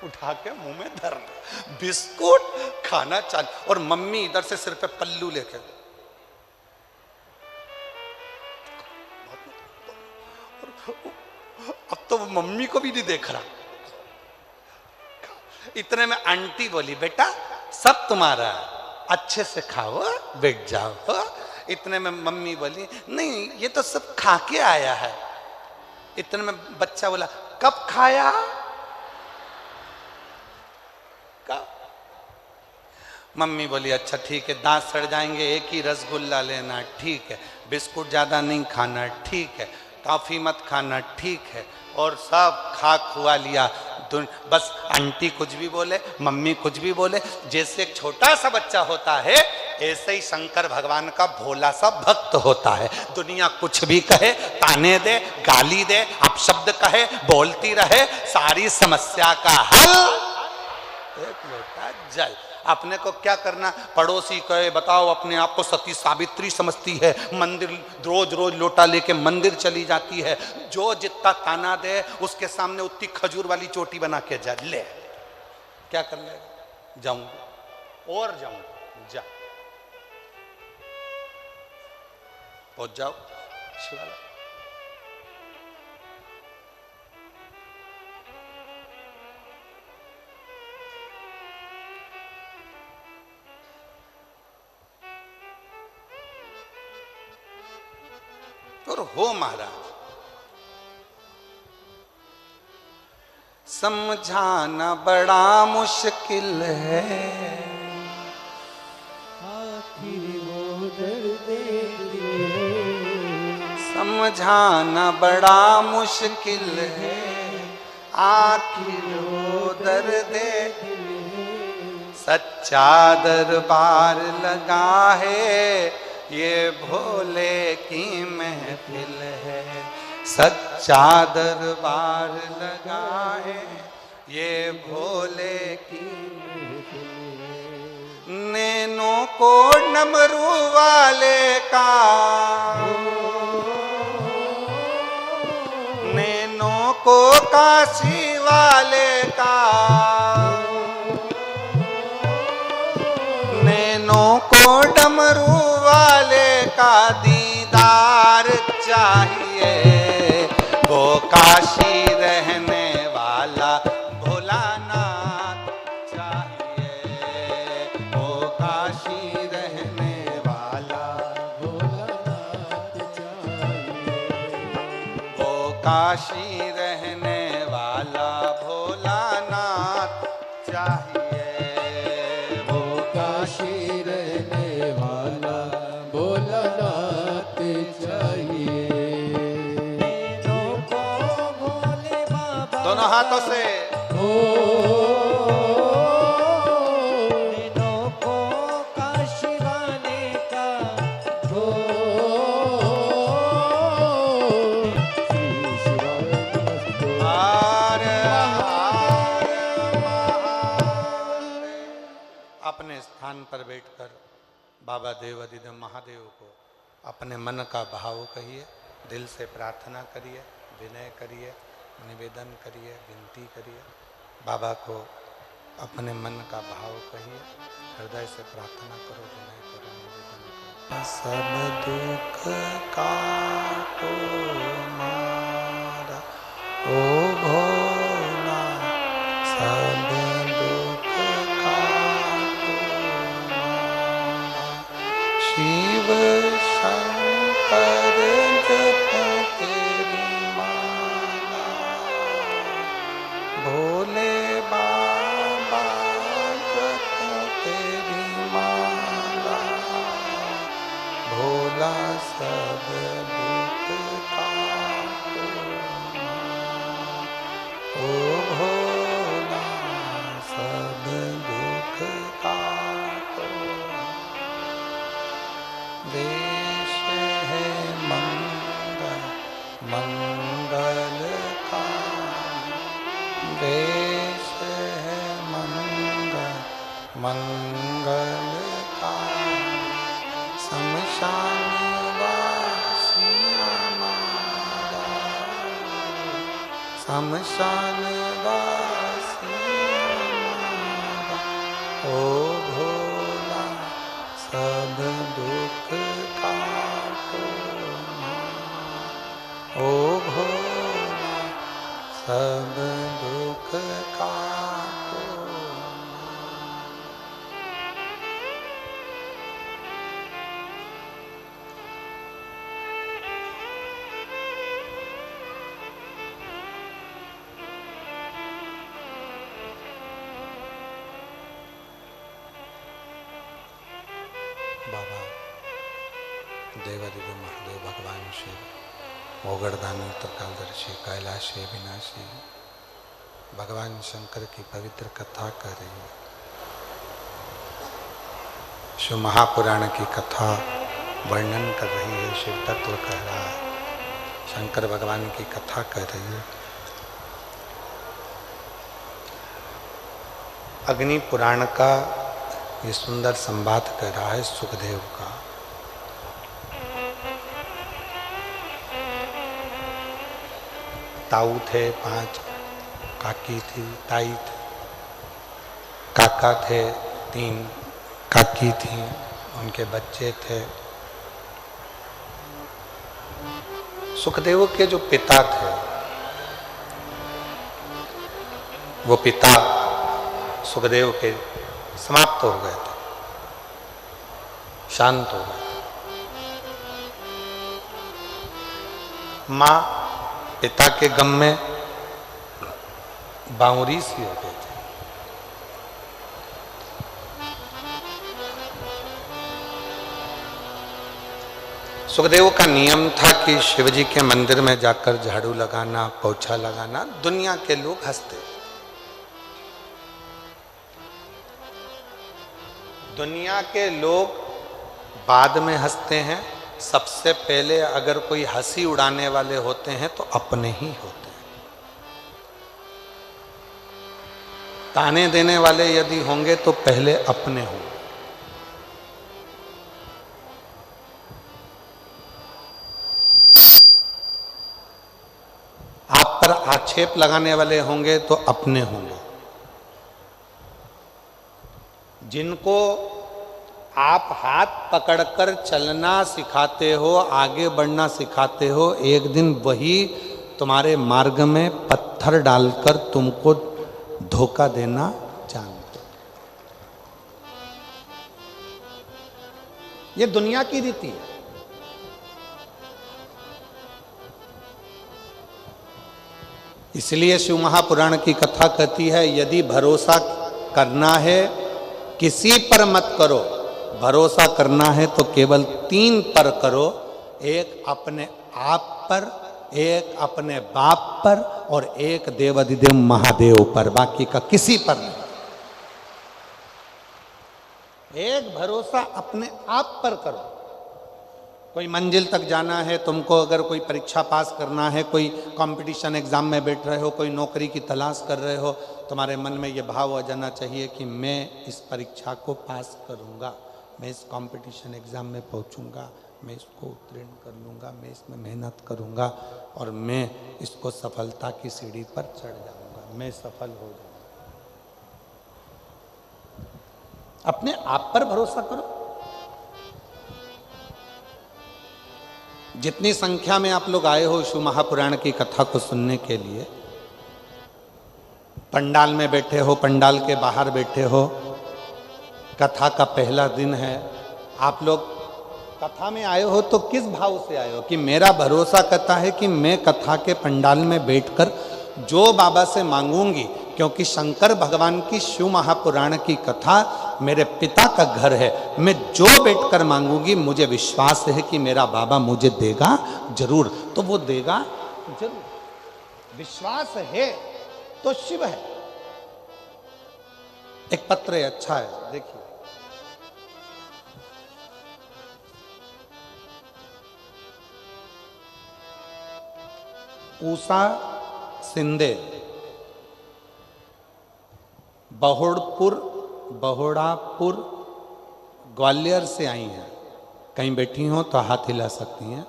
उठा के मुंह में धर लिया, बिस्कुट खाना चालू, और मम्मी इधर से सिर पे पल्लू लेके। अब तो मम्मी को भी नहीं देख रहा। इतने में आंटी बोली, बेटा सब तुम्हारा, अच्छे से खाओ, बैठ जाओ। इतने में मम्मी बोली, नहीं ये तो सब खा के आया है। इतने में बच्चा बोला, कब खाया? कब? मम्मी बोली, अच्छा ठीक है, दांत सड़ जाएंगे, एक ही रसगुल्ला लेना, ठीक है, बिस्कुट ज्यादा नहीं खाना, ठीक है, टॉफी मत खाना, ठीक है। और सब खा खुआ लिया। बस आंटी कुछ भी बोले, मम्मी कुछ भी बोले, जैसे एक छोटा सा बच्चा होता है, ऐसे ही शंकर भगवान का भोला सा भक्त होता है। दुनिया कुछ भी कहे, ताने दे, गाली दे, अपशब्द कहे, बोलती रहे, सारी समस्या का हल एक लोटा जल। अपने को क्या करना? पड़ोसी कहे, बताओ, अपने आप को सती सावित्री समझती है, मंदिर रोज रोज लोटा लेके मंदिर चली जाती है, जो जितना ताना दे उसके सामने उतनी खजूर वाली चोटी बना के जा ले। क्या कर लेगा? जाऊंगा और जाऊंगा, जा पहुंच जाओ शिवालय। और हो महाराज, समझाना बड़ा मुश्किल है, आखिर वो दर्द दिल है, समझाना बड़ा मुश्किल है, आखिर वो दर्द दिल है। सच्चा दरबार लगा है, ये भोले की महफिल है। सच्चा दरबार लगा है, ये भोले की महफिल है। नैनों को डमरू वाले का, नैनों को काशी वाले का, नैनों को डमरू वाले का दीदार चाहिए। वो काशी रहने वाला भोलानाथ चाहिए। वो काशी रहने वाला भोलानाथ चाहिए। वो काशी रहने वाला भोलानाथ चाहिए। वो काशी रहने वाला भोलानाथ चाहिए। दोनों हाथों से दिनों को काशी वाले का श्री शिवाय नमस्ते। अपने स्थान पर बैठकर बाबा देवाधिदेव महादेव को अपने मन का भाव कहिए, दिल से प्रार्थना करिए, विनय करिए, निवेदन करिए, विनती करिए। बाबा को अपने मन का भाव कहिए, हृदय से प्रार्थना करो, विनय करो, निवेदन करो। सब दुख काटो मारा ओ भोला, सब दुख काटो मारा। शिव शंकर जप तेरी माला, भोले बाबा जप तेरी माला। भोला सब दुख काटो मारा, ओ भोला सब दुख काटो। देश है मंगल मंगल का शमशानवासी हमारा, शमशानवासी हमारा, ओ भोला सब दुख काटो हमारा, ओ भोला सब दुख काटो हमारा। बाबा देवादिदेव महादेव भगवान शिव ओगड़दानी त्रिकालदर्शी कैलाशी विनाशी भगवान शंकर की पवित्र कथा कर रही है। शिव महापुराण की कथा वर्णन कर रही है, शिव तत्व कह रहा है, शंकर भगवान की कथा कर रही है। अग्नि पुराण का ये सुंदर संवाद कर रहा है सुखदेव का। ताऊ थे 5, काकी थी, ताई थी, काका थे 3, काकी थी, उनके बच्चे थे। सुखदेव के जो पिता थे वो पिता सुखदेव के समाप्त हो गए थे, शांत हो गए थे। मां पिता के गम में बावरी सी हो गए थे। सुखदेव का नियम था कि शिवजी के मंदिर में जाकर झाड़ू लगाना, पोछा लगाना। दुनिया के लोग हंसते, दुनिया के लोग बाद में हंसते हैं, सबसे पहले अगर कोई हंसी उड़ाने वाले होते हैं तो अपने ही होते हैं। ताने देने वाले यदि होंगे तो पहले अपने होंगे। आप पर आक्षेप लगाने वाले होंगे तो अपने होंगे। जिनको आप हाथ पकड़कर चलना सिखाते हो, आगे बढ़ना सिखाते हो, एक दिन वही तुम्हारे मार्ग में पत्थर डालकर तुमको धोखा देना जानते। ये दुनिया की रीति है। इसलिए शिव महापुराण की कथा कहती है, यदि भरोसा करना है किसी पर मत करो, भरोसा करना है तो केवल 3 पर करो। एक अपने आप पर, एक अपने बाप पर और एक देवादिदेव महादेव पर, बाकी का किसी पर नहीं। एक भरोसा अपने आप पर करो। कोई मंजिल तक जाना है तुमको, अगर कोई परीक्षा पास करना है, कोई कंपटीशन एग्जाम में बैठ रहे हो, कोई नौकरी की तलाश कर रहे हो, तुम्हारे मन में ये भाव आ जाना चाहिए कि मैं इस परीक्षा को पास करूंगा, मैं इस कंपटीशन एग्जाम में पहुंचूंगा, मैं इसको उत्तीर्ण कर लूँगा, मैं इसमें मेहनत करूँगा और मैं इसको सफलता की सीढ़ी पर चढ़ जाऊँगा, मैं सफल हो जाऊँगा। अपने आप पर भरोसा करो। जितनी संख्या में आप लोग आए हो शिव महापुराण की कथा को सुनने के लिए, पंडाल में बैठे हो, पंडाल के बाहर बैठे हो, कथा का पहला दिन है, आप लोग कथा में आए हो तो किस भाव से आए हो? कि मेरा भरोसा करता है कि मैं कथा के पंडाल में बैठकर जो बाबा से मांगूंगी, क्योंकि शंकर भगवान की शिव महापुराण की कथा मेरे पिता का घर है, मैं जो बैठकर मांगूंगी मुझे विश्वास है कि मेरा बाबा मुझे देगा जरूर। तो वो देगा जरूर, विश्वास है तो शिव है। एक पत्र है, अच्छा है, देखिए। ऊषा सिंधे बहुड़ापुर ग्वालियर से आई हैं, कहीं बैठी हो तो हाथ हिला सकती हैं।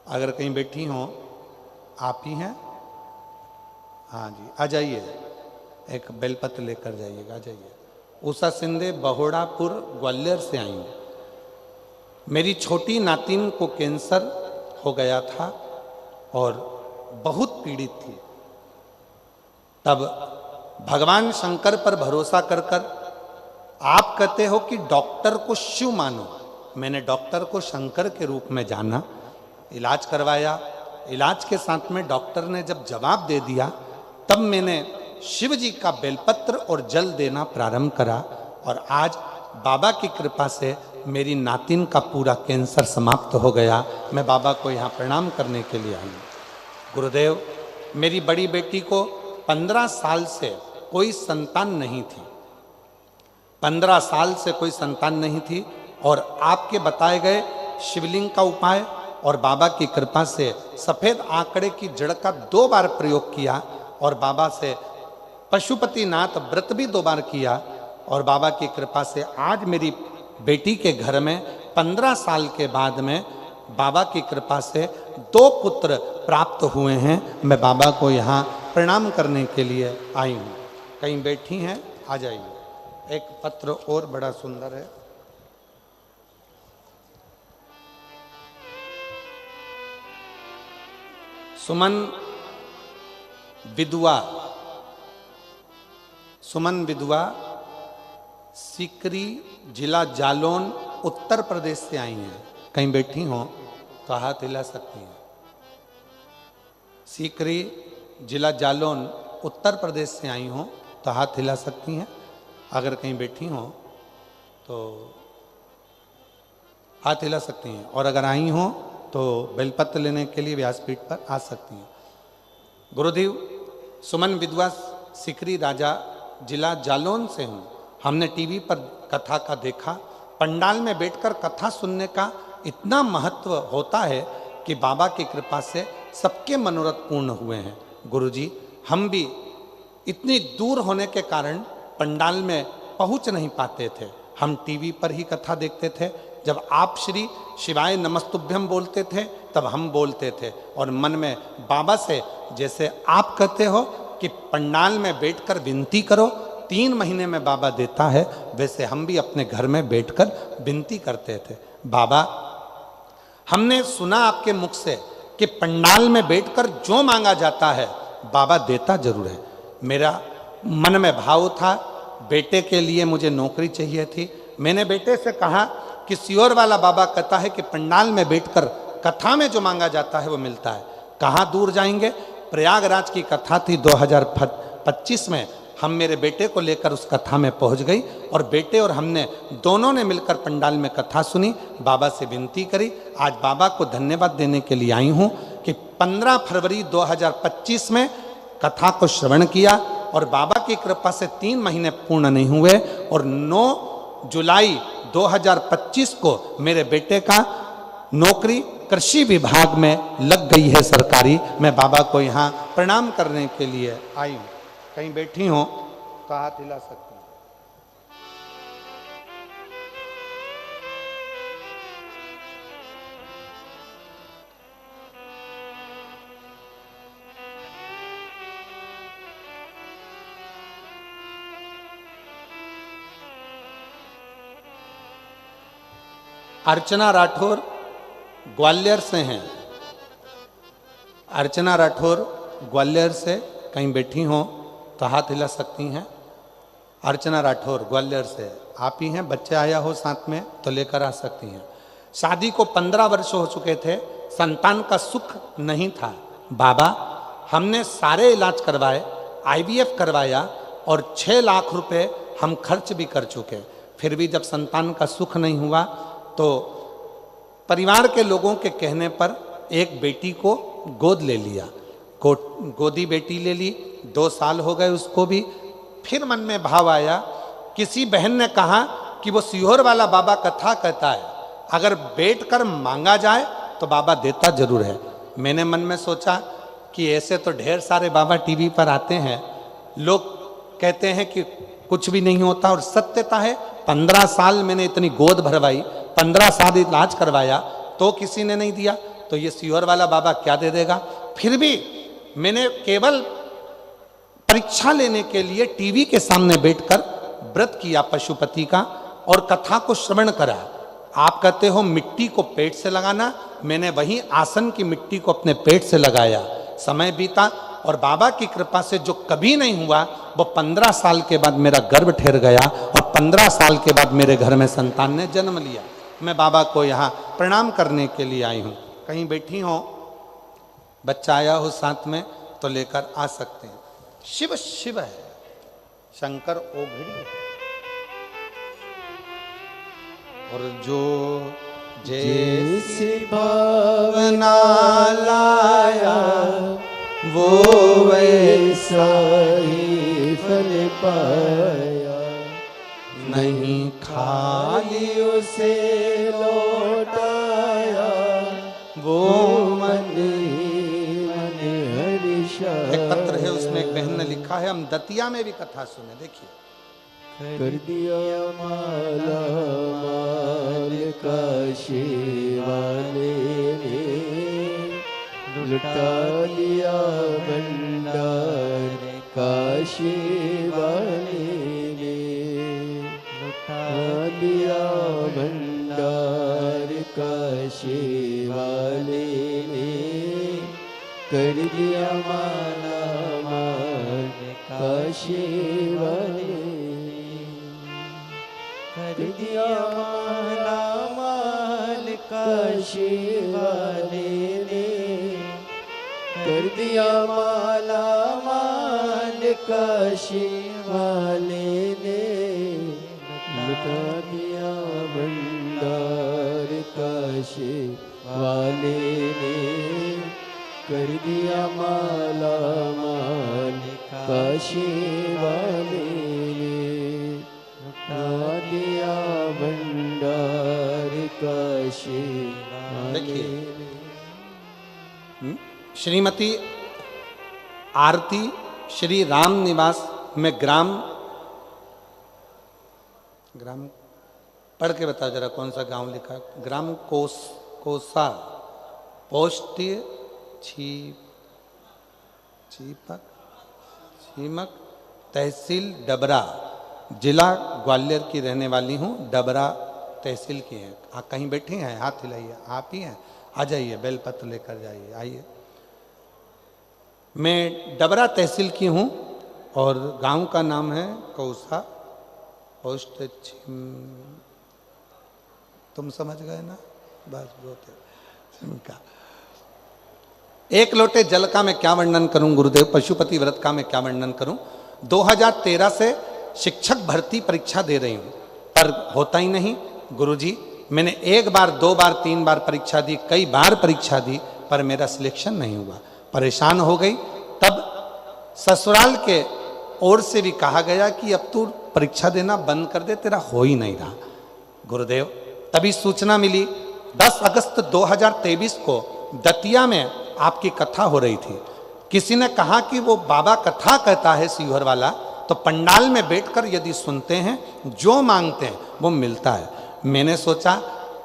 अगर कहीं बैठी हो, आप ही हैं? हाँ जी, आ जाइए, एक बेलपत्र लेकर जाइएगा, आ जाइए। उषा शिंदे बहोड़ापुर ग्वालियर से आई हैं। मेरी छोटी नातिन को कैंसर हो गया था और बहुत पीड़ित थी। तब भगवान शंकर पर भरोसा कर कर आप कहते हो कि डॉक्टर को शिव मानो। मैंने डॉक्टर को शंकर के रूप में जाना, इलाज करवाया। इलाज के साथ में डॉक्टर ने जब जवाब दे दिया, तब मैंने शिव जी का बेलपत्र और जल देना प्रारंभ करा और आज बाबा की कृपा से मेरी नातिन का पूरा कैंसर समाप्त हो गया। मैं बाबा को यहाँ प्रणाम करने के लिए आई। गुरुदेव, मेरी बड़ी बेटी को 15 साल से कोई संतान नहीं थी, 15 साल से कोई संतान नहीं थी और आपके बताए गए शिवलिंग का उपाय और बाबा की कृपा से सफेद आंकड़े की जड़ का 2 बार प्रयोग किया और बाबा से पशुपतिनाथ व्रत भी 2 बार किया और बाबा की कृपा से आज मेरी बेटी के घर में 15 साल के बाद में बाबा की कृपा से 2 पुत्र प्राप्त हुए हैं। मैं बाबा को यहाँ प्रणाम करने के लिए आई हूँ। कहीं बैठी हैं, आ जाइए। एक पत्र और बड़ा सुंदर है। सुमन विधवा सीकरी जिला जालौन उत्तर प्रदेश से आई हैं। कहीं बैठी हो तो हाथ हिला सकती हैं। सीकरी जिला जालौन उत्तर प्रदेश से आई हो तो हाथ हिला सकती हैं। अगर कहीं बैठी हो तो हाथ हिला सकती हैं और अगर आई हो तो बेलपत्र लेने के लिए व्यासपीठ पर आ सकती हैं। गुरुदेव, सुमन विधवा सीकरी राजा जिला जालौन से हूँ। हमने टीवी पर कथा का देखा। पंडाल में बैठकर कथा सुनने का इतना महत्व होता है कि बाबा की कृपा से सबके मनोरथ पूर्ण हुए हैं। गुरुजी, हम भी इतनी दूर होने के कारण पंडाल में पहुंच नहीं पाते थे। हम टीवी पर ही कथा देखते थे। जब आप श्री शिवाय नमस्तुभ्यम बोलते थे तब हम बोलते थे और मन में बाबा से, जैसे आप कहते हो कि पंडाल में बैठकर विनती करो 3 महीने में बाबा देता है, वैसे हम भी अपने घर में बैठकर विनती करते थे। बाबा, हमने सुना आपके मुख से कि पंडाल में बैठकर जो मांगा जाता है बाबा देता जरूर है। मेरा मन में भाव था, बेटे के लिए मुझे नौकरी चाहिए थी। मैंने बेटे से कहा कि सियोर वाला बाबा कहता है कि पंडाल में बैठकर कथा में जो मांगा जाता है वो मिलता है। कहाँ दूर जाएंगे? प्रयागराज की कथा थी 2025 में। हम मेरे बेटे को लेकर उस कथा में पहुंच गई और बेटे और हमने दोनों ने मिलकर पंडाल में कथा सुनी, बाबा से विनती करी। आज बाबा को धन्यवाद देने के लिए आई हूँ कि 15 फरवरी 2025 में कथा को श्रवण किया और बाबा की कृपा से 3 महीने पूर्ण नहीं हुए और 9 जुलाई 2025 को मेरे बेटे का नौकरी कृषि विभाग में लग गई है सरकारी। मैं बाबा को यहाँ प्रणाम करने के लिए आई हूँ। कहीं बैठी हो तो हाथ हिला सकती हूँ। अर्चना राठौर ग्वालियर से हैं। अर्चना राठौर ग्वालियर से कहीं बैठी हो तो हाथ हिला सकती हैं। अर्चना राठौर ग्वालियर से आप ही हैं। बच्चे आया हो साथ में तो लेकर आ सकती हैं। शादी को 15 वर्ष हो चुके थे, संतान का सुख नहीं था। बाबा, हमने सारे इलाज करवाए, IVF करवाया और 6 लाख रुपए हम खर्च भी कर चुके, फिर भी जब संतान का सुख नहीं हुआ तो परिवार के लोगों के कहने पर एक बेटी को गोद ले लिया। गोदी बेटी ले ली, 2 साल हो गए उसको भी। फिर मन में भाव आया, किसी बहन ने कहा कि वो सीहोर वाला बाबा कथा कहता है, अगर बैठ कर मांगा जाए तो बाबा देता जरूर है। मैंने मन में सोचा कि ऐसे तो ढेर सारे बाबा टीवी पर आते हैं, लोग कहते हैं कि कुछ भी नहीं होता। और सत्यता है 15 साल मैंने इतनी गोद भरवाई, 15 साल इलाज करवाया तो किसी ने नहीं दिया, तो ये सीहोर वाला बाबा क्या दे देगा। फिर भी मैंने केवल परीक्षा लेने के लिए टीवी के सामने बैठकर व्रत किया पशुपति का और कथा को श्रवण करा। आप कहते हो मिट्टी को पेट से लगाना, मैंने वही आसन की मिट्टी को अपने पेट से लगाया। समय बीता और बाबा की कृपा से जो कभी नहीं हुआ वो 15 साल के बाद मेरा गर्भ ठहर गया और 15 साल के बाद मेरे घर में संतान ने जन्म लिया। मैं बाबा को यहाँ प्रणाम करने के लिए आई हूँ। कहीं बैठी हो, बच्चा आया हो साथ में तो लेकर आ सकते हैं। शिव शिव है, शंकर ओघड़ी है। और जो जैसी भावना लाया वो वैसा ही फल पाया, नहीं खाली उसे लौटाया वो मन ही मन हर्षा। एक पत्र है उसमें एक बहन ने लिखा है, हम दतिया में भी कथा सुने। देखिए, कर दिया माला माल काशी वाले ने, लुटा लिया भंडार काशी वाले ने, लुटा लिया भंडार काशी वाले ने, कर दिया माला माल काशी वाले, कर दिया माला माल काशी वाले ने, कर दिया माला माल काशी वाले ने, लुटा दिया भंडार काशी वाले ने, कर दिया माला माल काशी वाले ने, लुटा दिया भंडार काशी वाले ने। श्रीमती आरती श्री राम निवास में ग्राम पढ़ के बताओ जरा कौन सा गांव लिखा। ग्राम कोसा, पोस्ट छीमक, तहसील डबरा, जिला ग्वालियर की रहने वाली हूँ। डबरा तहसील की हैं। आप कहीं बैठे हैं, हाथ हिलाइए। आप ही हैं, आ जाइए, बेलपत्र लेकर जाइए, आइए। मैं डबरा तहसील की हूँ और गांव का नाम है कौसा, पोस्ट तुम समझ गए ना, बस बहुत है। एक लोटे जल का मैं क्या वर्णन करूं गुरुदेव, पशुपति व्रत का मैं क्या वर्णन करूं। 2013 से शिक्षक भर्ती परीक्षा दे रही हूं पर होता ही नहीं गुरुजी। मैंने 1 बार 2 बार 3 बार परीक्षा दी, कई बार परीक्षा दी पर मेरा सिलेक्शन नहीं हुआ। परेशान हो गई। तब ससुराल के ओर से भी कहा गया कि अब तू परीक्षा देना बंद कर दे, तेरा हो ही नहीं रहा गुरुदेव। तभी सूचना मिली 10 अगस्त 2023 को दतिया में आपकी कथा हो रही थी। किसी ने कहा कि वो बाबा कथा कहता है सीहोर वाला, तो पंडाल में बैठकर यदि सुनते हैं जो मांगते हैं वो मिलता है। मैंने सोचा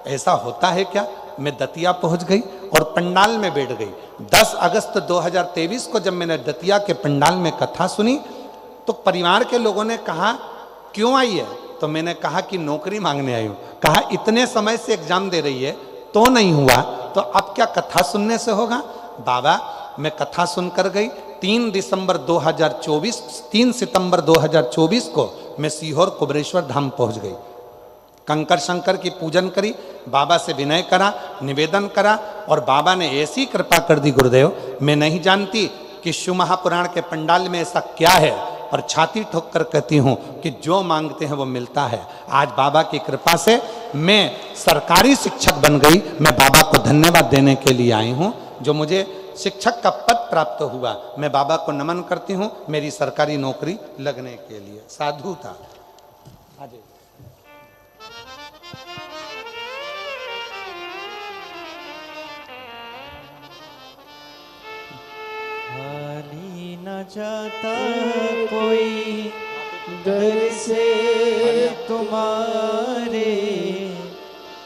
ऐसा होता है क्या। मैं दतिया पहुंच गई और पंडाल में बैठ गई। 10 अगस्त 2023 को जब मैंने दतिया के पंडाल में कथा सुनी तो परिवार के लोगों ने कहा क्यों आई है, तो मैंने कहा कि नौकरी मांगने आई हूँ। कहा इतने समय से एग्जाम दे रही है तो नहीं हुआ, तो अब क्या कथा सुनने से होगा। बाबा मैं कथा सुनकर गई। 3 सितंबर 2024 को मैं सीहोर कुबरेश्वर धाम पहुंच गई। कंकर शंकर की पूजन करी, बाबा से विनय करा, निवेदन करा और बाबा ने ऐसी कृपा कर दी गुरुदेव। मैं नहीं जानती कि शिव महापुराण के पंडाल में ऐसा क्या है, पर छाती ठोक कर कहती हूँ कि जो मांगते हैं वो मिलता है। आज बाबा की कृपा से मैं सरकारी शिक्षक बन गई। मैं बाबा को धन्यवाद देने के लिए आई हूँ जो मुझे शिक्षक का पद प्राप्त हुआ। मैं बाबा को नमन करती हूँ मेरी सरकारी नौकरी लगने के लिए। साधु था। खाली न जाता कोई दर से तुम्हारे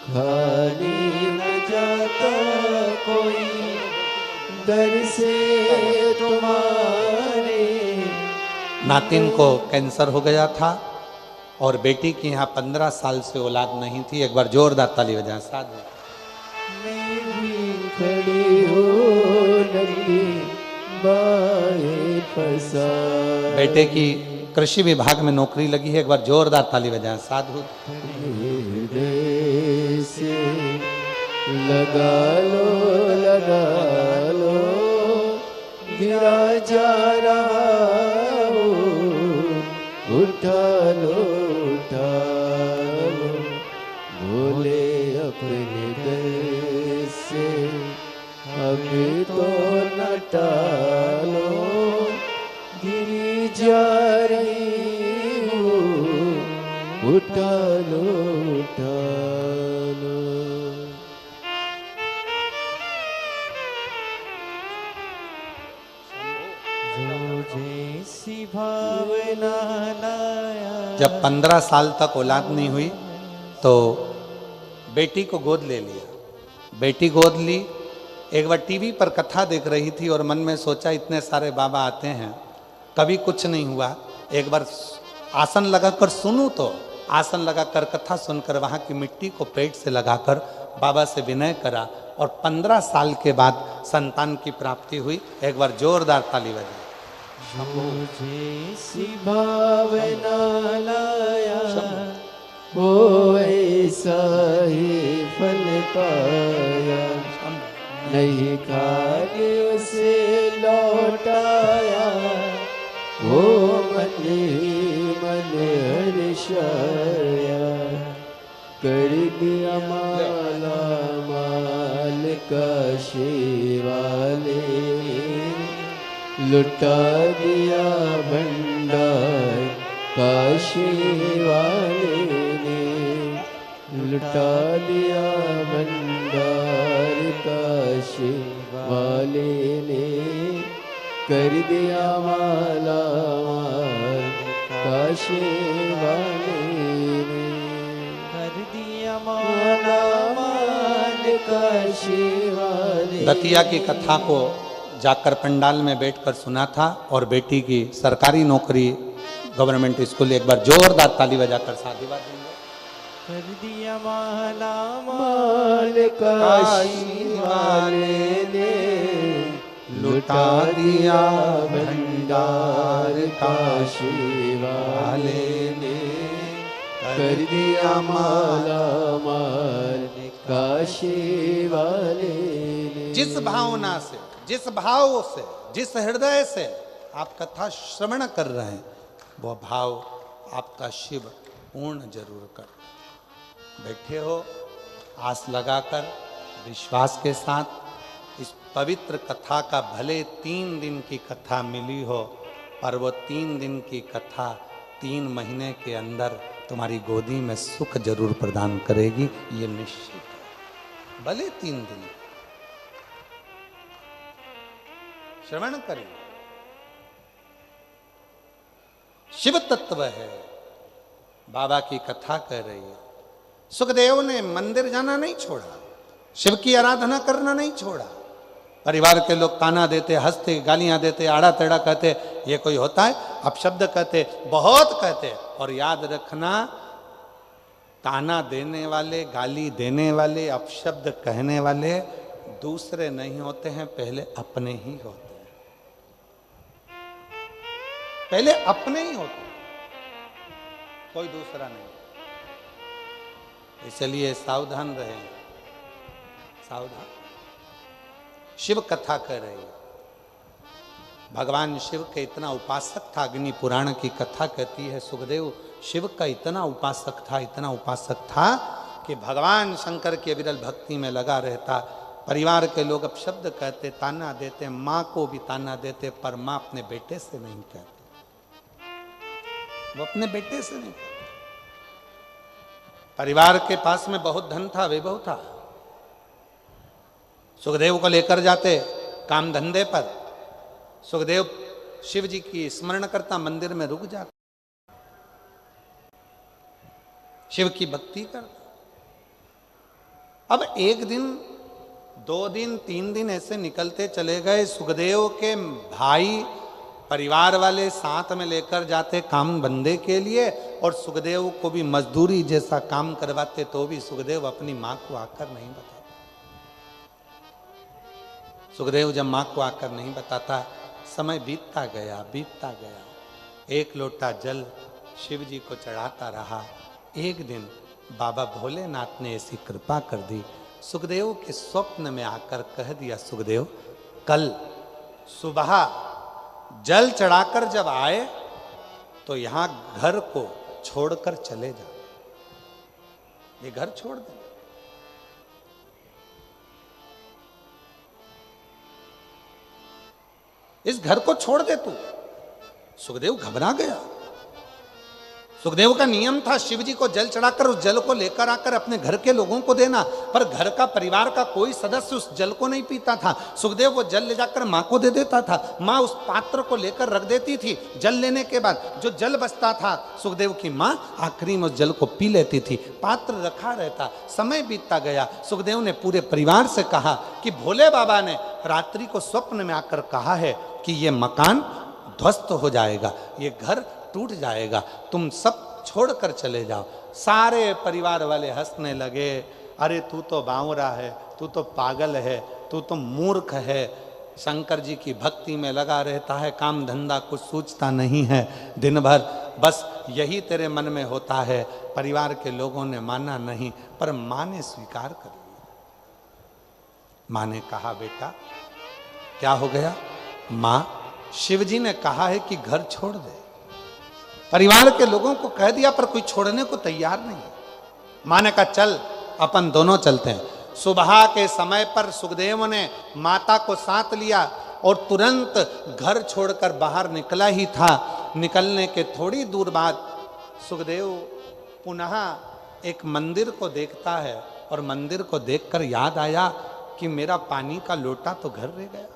खाली न जाता कोई, दर से तुम्हारे। नातिन को कैंसर हो गया था और बेटी की यहाँ 15 साल से औलाद नहीं थी। एक बार जोरदार ताली बजाएं साथ में। मैं भी खड़ी हो लगी बाहें फंसा। बेटे की कृषि विभाग में नौकरी लगी है। एक बार जोरदार ताली बजाएं साधु। हृदय से लगा लो गिरा जा रहा हो, उठा लो बोले अपने दिल से अभी तो न टालो, गिरी जा रही हूँ, उठा लो जैसी भावना लाया। जब 15 साल तक औलाद नहीं हुई तो बेटी को गोद ले लिया। बेटी गोद ली। एक बार टीवी पर कथा देख रही थी और मन में सोचा इतने सारे बाबा आते हैं, कभी कुछ नहीं हुआ, एक बार आसन लगाकर सुनूं। तो आसन लगाकर कथा सुनकर वहाँ की मिट्टी को पेट से लगाकर बाबा से विनय करा और 15 साल के बाद संतान की प्राप्ति हुई। एक बार जोरदार ताली बजाई। जैसी भावना लाया वो ऐसा ही फल पाया, नहीं खाके उसे लौटाया, वो मन ही मन हर्षाया, कर दिया माला माल काशी वाले, लुटा दिया भंडार काशी वाले ने, लुटा दिया भंडार काशी वाले ने, कर दिया माला माल काशी वाले ने, कर दिया माला माल काशी वाले। दतिया की कथा को जाकर पंडाल में बैठकर सुना था और बेटी की सरकारी नौकरी गवर्नमेंट स्कूल। एक बार जोरदार ताली बजाकर साधुवाद देंगे। कर दिया माला माल काशी वाले ने, लुटा दिया भंडार काशी वाले ने, कर दिया माला माल काशी वाले ने। जिस भावना से, जिस भाव से, जिस हृदय से आप कथा श्रवण कर रहे हैं, वह भाव आपका शिव पूर्ण जरूर कर। बैठे हो आस लगाकर विश्वास के साथ। इस पवित्र कथा का भले 3 दिन की कथा मिली हो, पर वो 3 दिन की कथा 3 महीने के अंदर तुम्हारी गोदी में सुख जरूर प्रदान करेगी, ये निश्चित है। भले 3 दिन श्रवण करिए। शिव तत्व है, बाबा की कथा कर रही है। सुखदेव ने मंदिर जाना नहीं छोड़ा, शिव की आराधना करना नहीं छोड़ा। परिवार के लोग ताना देते, हंसते, गालियां देते, आड़ा टेढ़ा कहते, ये कोई होता है? अपशब्द कहते, बहुत कहते। और याद रखना, ताना देने वाले, गाली देने वाले, अपशब्द कहने वाले दूसरे नहीं होते हैं, पहले अपने ही होते हैं। पहले अपने ही होते, कोई दूसरा नहीं। इसलिए सावधान रहें, सावधान। शिव कथा कर रही है। भगवान शिव के इतना उपासक था, अग्नि पुराण की कथा कहती है सुखदेव शिव का इतना उपासक था, इतना उपासक था कि भगवान शंकर की विरल भक्ति में लगा रहता। परिवार के लोग अपशब्द कहते, ताना देते, माँ को भी ताना देते, पर माँ अपने बेटे से नहीं कहते, वो अपने बेटे से नहीं कहते। परिवार के पास में बहुत धन था, वैभव था, सुखदेव को लेकर जाते काम धंधे पर। सुखदेव शिव जी की स्मरण करता, मंदिर में रुक जाता। शिव की भक्ति करता। अब एक दिन, 2 दिन, 3 दिन ऐसे निकलते चले गए। सुखदेव के भाई परिवार वाले साथ में लेकर जाते काम बंदे के लिए, और सुखदेव को भी मजदूरी जैसा काम करवाते, तो भी सुखदेव अपनी मां को आकर नहीं बताता। सुखदेव जब मां को आकर नहीं बताता, समय बीतता गया, बीतता गया। एक लोटा जल शिव जी को चढ़ाता रहा। एक दिन बाबा भोलेनाथ ने ऐसी कृपा कर दी, सुखदेव के स्वप्न में आकर कह दिया, सुखदेव कल सुबह जल चढ़ाकर जब आए तो यहां घर को छोड़कर चले जा। ये घर छोड़ दे। इस घर को छोड़ दे तू। सुखदेव घबरा गया। सुखदेव का नियम था शिव जी को जल चढ़ाकर उस जल को लेकर आकर अपने घर के लोगों को देना, पर घर का परिवार का कोई सदस्य उस जल को नहीं पीता था। सुखदेव वो जल ले जाकर मां को दे देता था। मां उस पात्र को लेकर रख देती थी। जल लेने के बाद जो जल बचता था, सुखदेव की मां आखिरी में उस जल को पी लेती थी। पात्र रखा रहता। समय बीतता गया। सुखदेव ने पूरे परिवार से कहा कि भोले बाबा ने रात्रि को स्वप्न में आकर कहा है कि ये मकान ध्वस्त हो जाएगा, ये घर टूट जाएगा, तुम सब छोड़कर चले जाओ। सारे परिवार वाले हंसने लगे। अरे तू तो बावरा है, तू तो पागल है, तू तो मूर्ख है, शंकर जी की भक्ति में लगा रहता है, काम धंधा कुछ सोचता नहीं है, दिन भर बस यही तेरे मन में होता है। परिवार के लोगों ने माना नहीं, पर मां ने स्वीकार कर लिया। मां ने कहा, बेटा क्या हो गया? मां, शिव जी ने कहा है कि घर छोड़ दे। परिवार के लोगों को कह दिया, पर कोई छोड़ने को तैयार नहीं। मां ने कहा, चल अपन दोनों चलते हैं। सुबह के समय पर सुखदेव ने माता को साथ लिया और तुरंत घर छोड़कर बाहर निकला ही था। निकलने के थोड़ी दूर बाद सुखदेव पुनः एक मंदिर को देखता है, और मंदिर को देखकर याद आया कि मेरा पानी का लोटा तो घर रह गया।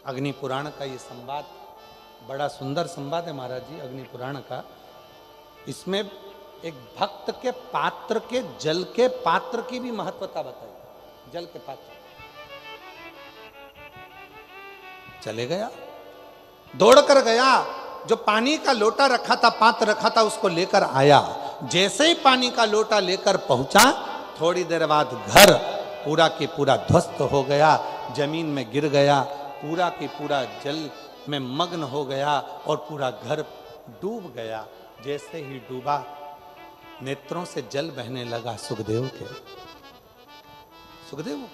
अग्नि पुराण का ये संवाद बड़ा सुंदर संवाद है महाराज जी, अग्नि पुराण का। इसमें एक भक्त के पात्र के जल के पात्र की भी महत्वता बताई। जल के पात्र चले गया, दौड़ कर गया, जो पानी का लोटा रखा था, पात्र रखा था, उसको लेकर आया। जैसे ही पानी का लोटा लेकर पहुंचा, थोड़ी देर बाद घर पूरा की पूरा ध्वस्त हो गया, जमीन में गिर गया, पूरा की पूरा जल में मग्न हो गया और पूरा घर डूब गया। जैसे ही डूबा, नेत्रों से जल बहने लगा सुखदेव के। सुखदेव,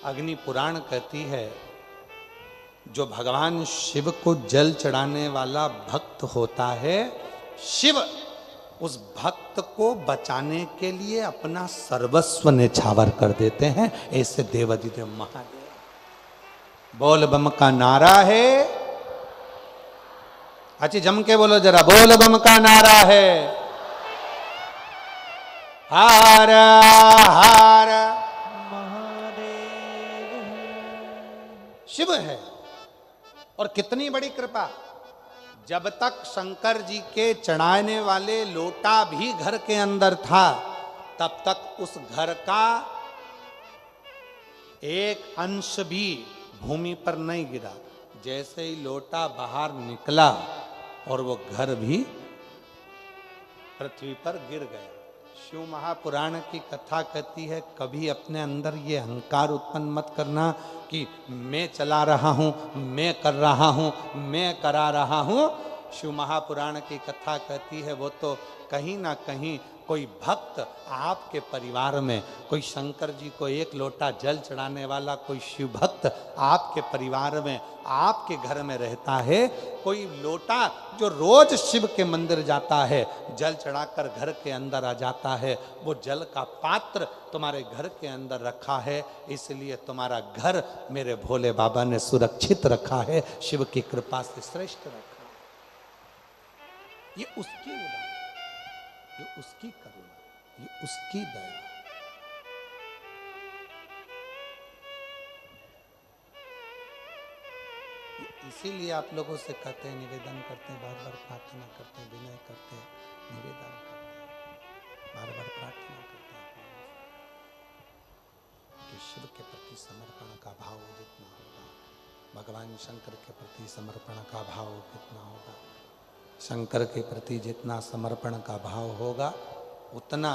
अग्नि पुराण कहती है, जो भगवान शिव को जल चढ़ाने वाला भक्त होता है, शिव उस भक्त को बचाने के लिए अपना सर्वस्व न्यौछावर कर देते हैं। ऐसे देवाधिदेव महादेव। बोल बम का नारा है। अच्छी जम के बोलो जरा, बोल बम का नारा है। हार हार महादेव शिव है। और कितनी बड़ी कृपा, जब तक शंकर जी के चढ़ाने वाले लोटा भी घर के अंदर था, तब तक उस घर का एक अंश भी भूमि पर नहीं गिरा। जैसे ही लोटा बाहर निकला और वो घर भी पृथ्वी पर गिर गया। शिव महापुराण की कथा कहती है, कभी अपने अंदर ये अहंकार उत्पन्न मत करना कि मैं चला रहा हूं, मैं कर रहा हूं, मैं करा रहा हूं। शिव महापुराण की कथा कहती है, वो तो कहीं ना कहीं कोई भक्त आपके परिवार में, कोई शंकर जी को एक लोटा जल चढ़ाने वाला कोई शिव भक्त आपके परिवार में, आपके घर में रहता है। कोई लोटा जो रोज शिव के मंदिर जाता है, जल चढ़ाकर घर के अंदर आ जाता है, वो जल का पात्र तुम्हारे घर के अंदर रखा है। इसलिए तुम्हारा घर मेरे भोले बाबा ने सुरक्षित रखा है, शिव की कृपा से श्रेष्ठ रखा। ये उसकी उदाहरण, ये उसकी करुणा, ये उसकी दया। ये इसीलिए आप लोगों से कहते हैं, निवेदन करते हैं, बार बार प्रार्थना करते हैं, विनय करते हैं, निवेदन करते हैं, बार बार प्रार्थना करते हैं कि शिव के प्रति समर्पण का भाव जितना होगा, भगवान शंकर के प्रति समर्पण का भाव कितना होगा, शंकर के प्रति जितना समर्पण का भाव होगा उतना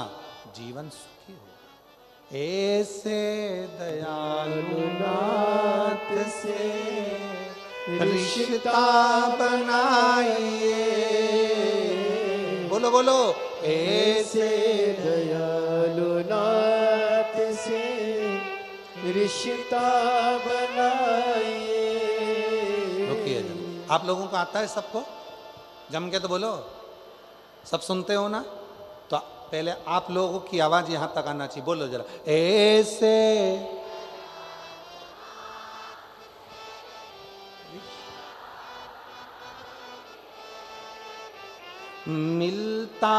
जीवन सुखी होगा। ऐसे दयालु नाथ से रिश्ता बनाइए, बोलो बोलो, ऐसे दयालु नाथ से रिश्ता बनाइए। रुकिए जरा, आप लोगों को आता है सबको? जम के तो बोलो, सब सुनते हो ना? तो पहले आप लोगों की आवाज यहां तक आना चाहिए, बोलो जरा, ऐसे मिलता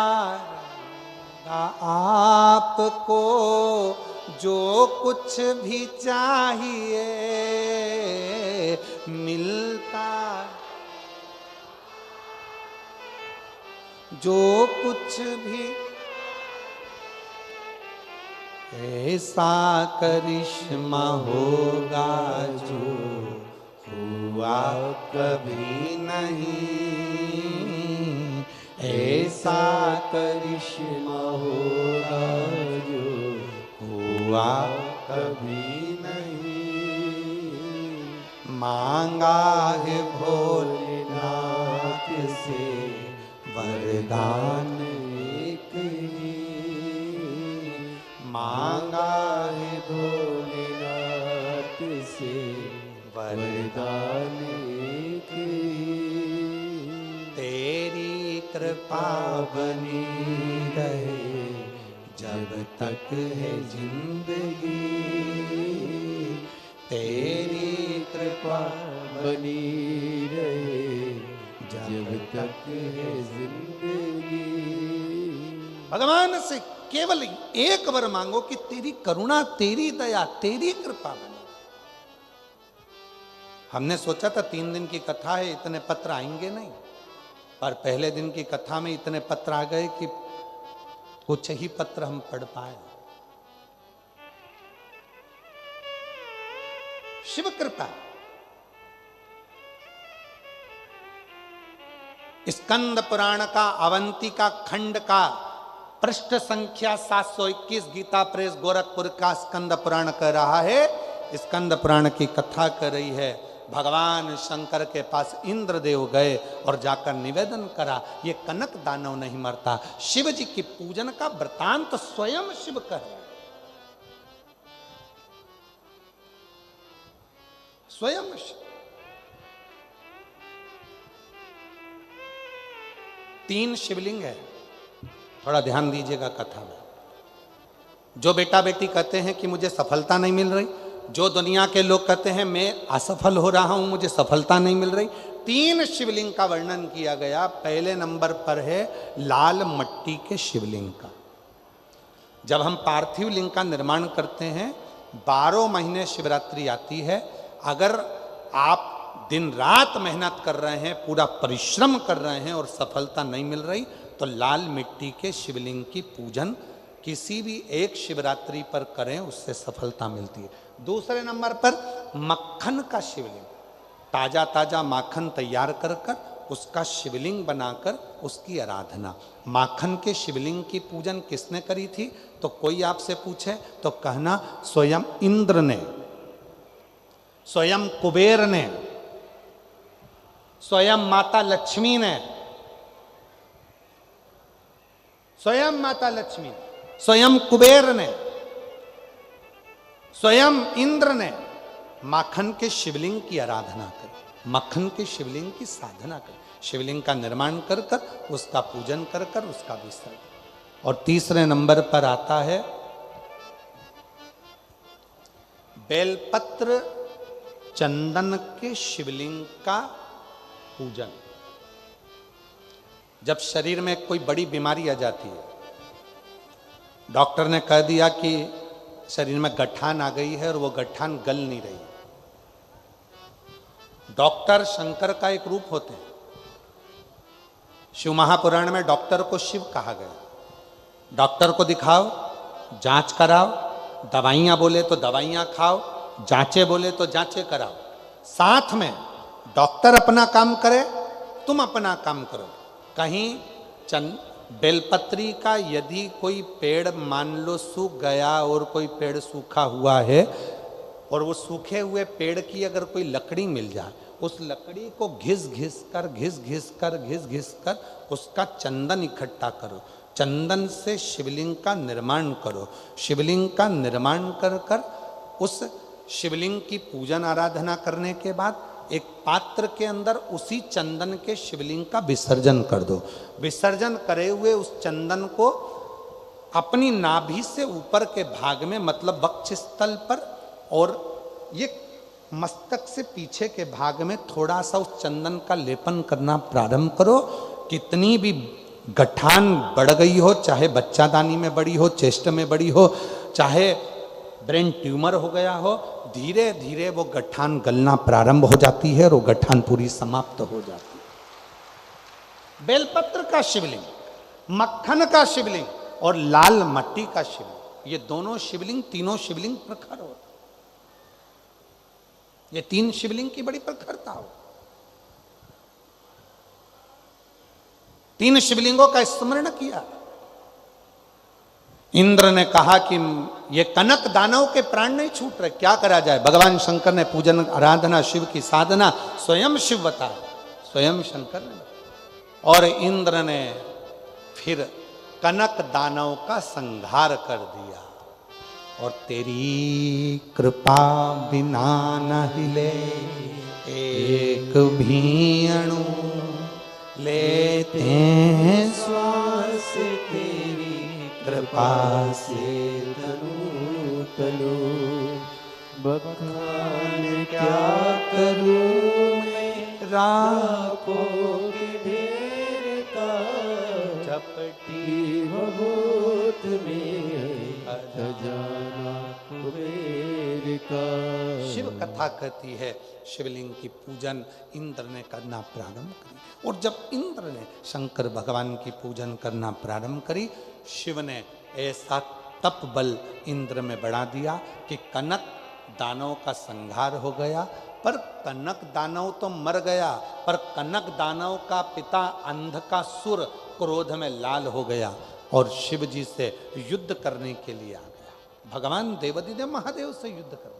आपको जो कुछ भी चाहिए, मिलता जो कुछ भी, ऐसा करिश्मा होगा जो हुआ कभी नहीं, ऐसा करिश्मा होगा जो हुआ कभी नहीं। मांगा है भोलेनाथ से वरदान एक ही, मांगा है भोलेनाथ से वरदान एक ही। तेरी कृपा बनी रहे जब तक है जिंदगी, तेरी कृपा बनी रहे जब तक है जिंदगी। भगवान से केवल एक बार मांगो कि तेरी करुणा, तेरी दया, तेरी कृपा बने। हमने सोचा था 3 दिन की कथा है, इतने पत्र आएंगे नहीं, पर पहले दिन की कथा में इतने पत्र आ गए कि कुछ ही पत्र हम पढ़ पाए। शिव कृपा। स्कंद पुराण का अवंतिका खंड का पृष्ठ संख्या 721 गीता प्रेस गोरखपुर का स्कंद पुराण कह रहा है। स्कंद पुराण की कथा कर रही है। भगवान शंकर के पास इंद्रदेव गए और जाकर निवेदन करा, ये कनक दानव नहीं मरता। शिव जी की पूजन का वृतांत स्वयं शिव कर रहे हैं, स्वयं शिव। 3 शिवलिंग है, थोड़ा ध्यान दीजिएगा कथा में। जो बेटा बेटी कहते हैं कि मुझे सफलता नहीं मिल रही, जो दुनिया के लोग कहते हैं मैं असफल हो रहा हूं, मुझे सफलता नहीं मिल रही, 3 शिवलिंग का वर्णन किया गया। पहले नंबर पर है लाल मट्टी के शिवलिंग का। जब हम पार्थिव लिंग का निर्माण करते हैं, 12 महीने शिवरात्रि आती है। अगर आप दिन रात मेहनत कर रहे हैं, पूरा परिश्रम कर रहे हैं और सफलता नहीं मिल रही, तो लाल मिट्टी के शिवलिंग की पूजन किसी भी एक शिवरात्रि पर करें, उससे सफलता मिलती है। दूसरे नंबर पर मक्खन का शिवलिंग, ताजा ताजा माखन तैयार कर कर उसका शिवलिंग बनाकर उसकी आराधना। माखन के शिवलिंग की पूजन किसने करी थी? तो कोई आपसे पूछे तो कहना स्वयं इंद्र ने, स्वयं कुबेर ने, स्वयं माता लक्ष्मी ने, स्वयं माता लक्ष्मी, स्वयं कुबेर ने, स्वयं इंद्र ने माखन के शिवलिंग की आराधना करी, मक्खन के शिवलिंग की साधना करी, शिवलिंग का निर्माण कर कर उसका पूजन कर कर उसका विसर्जन। और तीसरे नंबर पर आता है बेलपत्र चंदन के शिवलिंग का पूजन। जब शरीर में कोई बड़ी बीमारी आ जाती है, डॉक्टर ने कह दिया कि शरीर में गठान आ गई है और वो गठान गल नहीं रही, डॉक्टर शंकर का एक रूप होते हैं। शिव महापुराण में डॉक्टर को शिव कहा गया। डॉक्टर को दिखाओ, जांच कराओ, दवाइयां बोले तो दवाइयां खाओ, जांचे बोले तो जांचे कराओ। साथ में डॉक्टर अपना काम करे, तुम अपना काम करो। कहीं बेलपत्री का यदि कोई पेड़ मान लो सूख गया और कोई पेड़ सूखा हुआ है, और वो सूखे हुए पेड़ की अगर कोई लकड़ी मिल जाए, उस लकड़ी को घिस घिस कर उसका चंदन इकट्ठा करो। चंदन से शिवलिंग का निर्माण करो। शिवलिंग का निर्माण कर उस शिवलिंग की पूजन आराधना करने के बाद एक पात्र के अंदर उसी चंदन के शिवलिंग का विसर्जन कर दो। विसर्जन करे हुए उस चंदन को अपनी नाभि से ऊपर के भाग में, मतलब वक्षस्थल पर, और ये मस्तक से पीछे के भाग में थोड़ा सा उस चंदन का लेपन करना प्रारंभ करो। कितनी भी गठान बढ़ गई हो, चाहे बच्चादानी में बड़ी हो, चेस्ट में बड़ी हो, चाहे ब्रेन ट्यूमर हो गया हो, धीरे धीरे वो गठान गलना प्रारंभ हो जाती है और वो गठान पूरी समाप्त हो जाती है। बेलपत्र का शिवलिंग, मक्खन का शिवलिंग और लाल मट्टी का शिवलिंग, ये दोनों शिवलिंग, तीनों शिवलिंग प्रखर होते। ये तीन शिवलिंग की बड़ी प्रखरता हो। तीन शिवलिंगों का स्मरण किया। इंद्र ने कहा कि ये कनक दानव के प्राण नहीं छूट रहे, क्या करा जाए। भगवान शंकर ने पूजन आराधना, शिव की साधना, स्वयं शिव बताया, स्वयं शंकर ने। और इंद्र ने फिर कनक दानव का संहार कर दिया। और तेरी कृपा बिना न हिले एक भी अणु, लेते हैं श्वास तेरी कृपा से तनु तनु। बखान क्या करूं मैं राखों के ढेर का, चपटी बहुत में खजाना कुबेर का। शिव कथा कहती है शिवलिंग की पूजन इंद्र ने करना प्रारंभ करी। और जब इंद्र ने शंकर भगवान की पूजन करना प्रारंभ करी, शिव ने ऐसा तप बल इंद्र में बढ़ा दिया कि कनक दानव का संहार हो गया। पर कनक दानव तो मर गया, पर कनक दानव का पिता अंधकासुर क्रोध में लाल हो गया और शिव जी से युद्ध करने के लिए आ गया। भगवान देवादिदेव महादेव से युद्ध करने।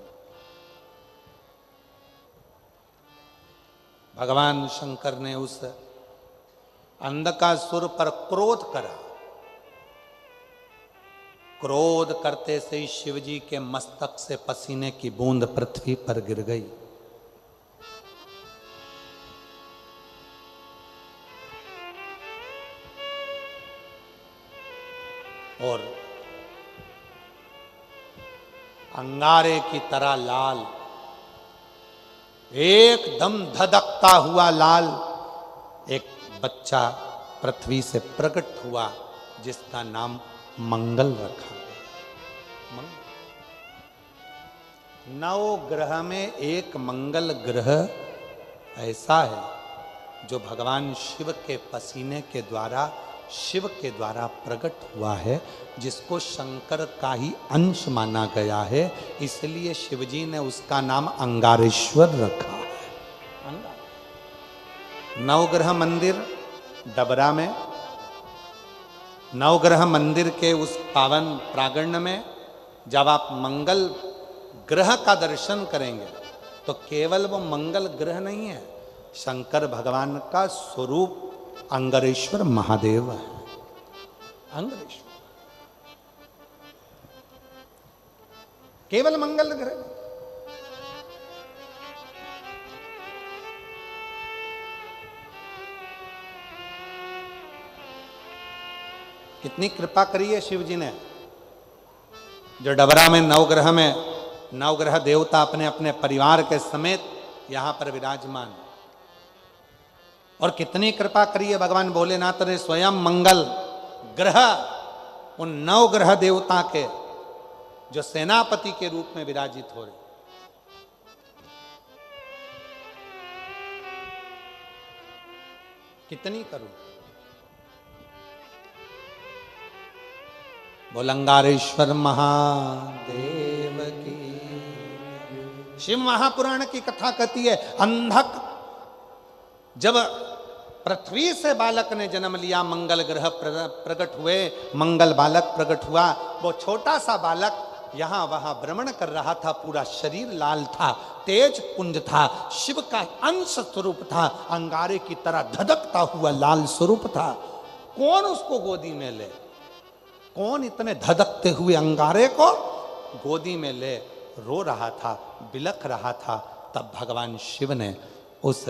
भगवान शंकर ने उस अंधकासुर पर क्रोध करा। क्रोध करते से ही शिव जी के मस्तक से पसीने की बूंद पृथ्वी पर गिर गई। और अंगारे की तरह लाल, एकदम धधकता हुआ लाल एक बच्चा पृथ्वी से प्रकट हुआ, जिसका नाम मंगल रखा गया। नौ ग्रह में एक मंगल ग्रह ऐसा है जो भगवान शिव के पसीने के द्वारा, शिव के द्वारा प्रकट हुआ है, जिसको शंकर का ही अंश माना गया है। इसलिए शिवजी ने उसका नाम अंगारेश्वर रखा है। नवग्रह मंदिर डबरा में, नवग्रह मंदिर के उस पावन प्रांगण में जब आप मंगल ग्रह का दर्शन करेंगे तो केवल वो मंगल ग्रह नहीं है, शंकर भगवान का स्वरूप अंगारेश्वर महादेव है। अंगारेश्वर केवल मंगल ग्रह। कितनी कृपा करी है शिव जी ने, जो डबरा में नवग्रह में नवग्रह देवता अपने अपने परिवार के समेत यहां पर विराजमान। और कितनी कृपा करी है भगवान भोलेनाथ ने, स्वयं मंगल ग्रह उन नवग्रह देवता के जो सेनापति के रूप में विराजित हो रहे। कितनी करूं? बोल अंगारेश्वर महादेव की। शिव महापुराण की कथा कहती है, अंधक जब पृथ्वी से बालक ने जन्म लिया, मंगल ग्रह प्रकट हुए, मंगल बालक प्रकट हुआ। वो छोटा सा बालक यहां वहां भ्रमण कर रहा था, पूरा शरीर लाल था, तेज पुंज था, शिव का अंश स्वरूप था, अंगारे की तरह धधकता हुआ लाल स्वरूप था। कौन उसको गोदी में ले? कौन इतने धधकते हुए अंगारे को गोदी में ले? रो रहा था, बिलख रहा था। तब भगवान शिव ने उस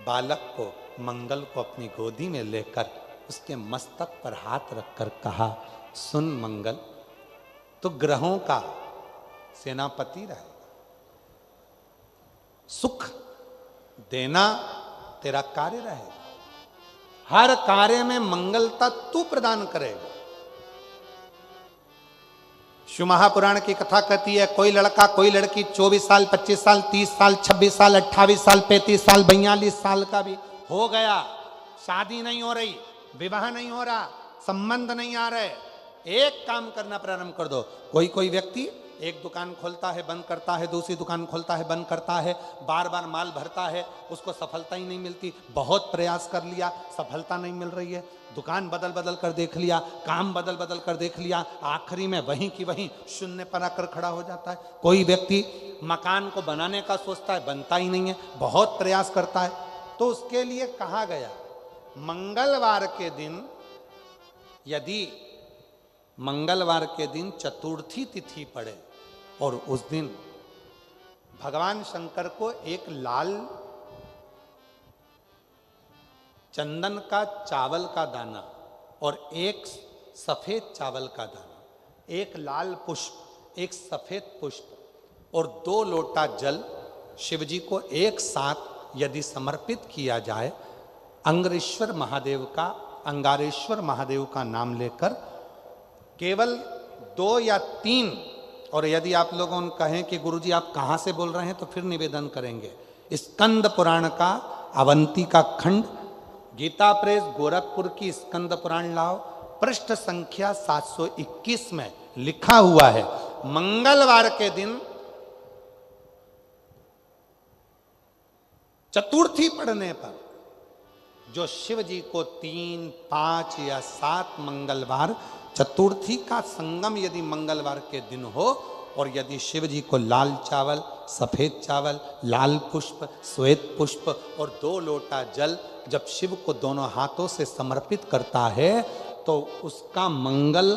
बालक को, मंगल को अपनी गोदी में लेकर उसके मस्तक पर हाथ रखकर कहा, सुन मंगल, तो ग्रहों का सेनापति रहेगा, सुख देना तेरा कार्य रहेगा, हर कार्य में मंगलता तू प्रदान करेगा। शिव महापुराण की कथा कहती है, कोई लड़का कोई लड़की 24 साल 25 साल 30 साल 26 साल 28 साल 35 साल 42 साल का भी हो गया, शादी नहीं हो रही, विवाह नहीं हो रहा, संबंध नहीं आ रहे, एक काम करना प्रारंभ कर दो। कोई व्यक्ति एक दुकान खोलता है, बंद करता है, दूसरी दुकान खोलता है, बंद करता है, बार बार माल भरता है, उसको सफलता ही नहीं मिलती, बहुत प्रयास कर लिया, सफलता नहीं मिल रही है, दुकान बदल बदल कर देख लिया, काम बदल बदल कर देख लिया, आखिरी में वहीं की वहीं शून्य पर आकर खड़ा हो जाता है। कोई व्यक्ति मकान को बनाने का सोचता है, बनता ही नहीं है, बहुत प्रयास करता है। तो उसके लिए कहा गया, मंगलवार के दिन, यदि मंगलवार के दिन चतुर्थी तिथि पड़े और उस दिन भगवान शंकर को एक लाल चंदन का चावल का दाना और एक सफेद चावल का दाना, एक लाल पुष्प, एक सफेद पुष्प और 2 लोटा जल शिव जी को एक साथ यदि समर्पित किया जाए, अंगारेश्वर महादेव का नाम लेकर केवल 2 या 3, और यदि आप लोगों कहें कि गुरुजी आप कहाँ से बोल रहे हैं, तो फिर निवेदन करेंगे, स्कंद पुराण का अवंती का खंड, गीता प्रेस गोरखपुर की स्कंद पुराण लाओ, पृष्ठ संख्या 721 में लिखा हुआ है, मंगलवार के दिन चतुर्थी पढ़ने पर जो शिव जी को 3, 5 या 7 मंगलवार, चतुर्थी का संगम यदि मंगलवार के दिन हो, और यदि शिव जी को लाल चावल, सफेद चावल, लाल पुष्प, श्वेत पुष्प और 2 लोटा जल जब शिव को दोनों हाथों से समर्पित करता है, तो उसका मंगल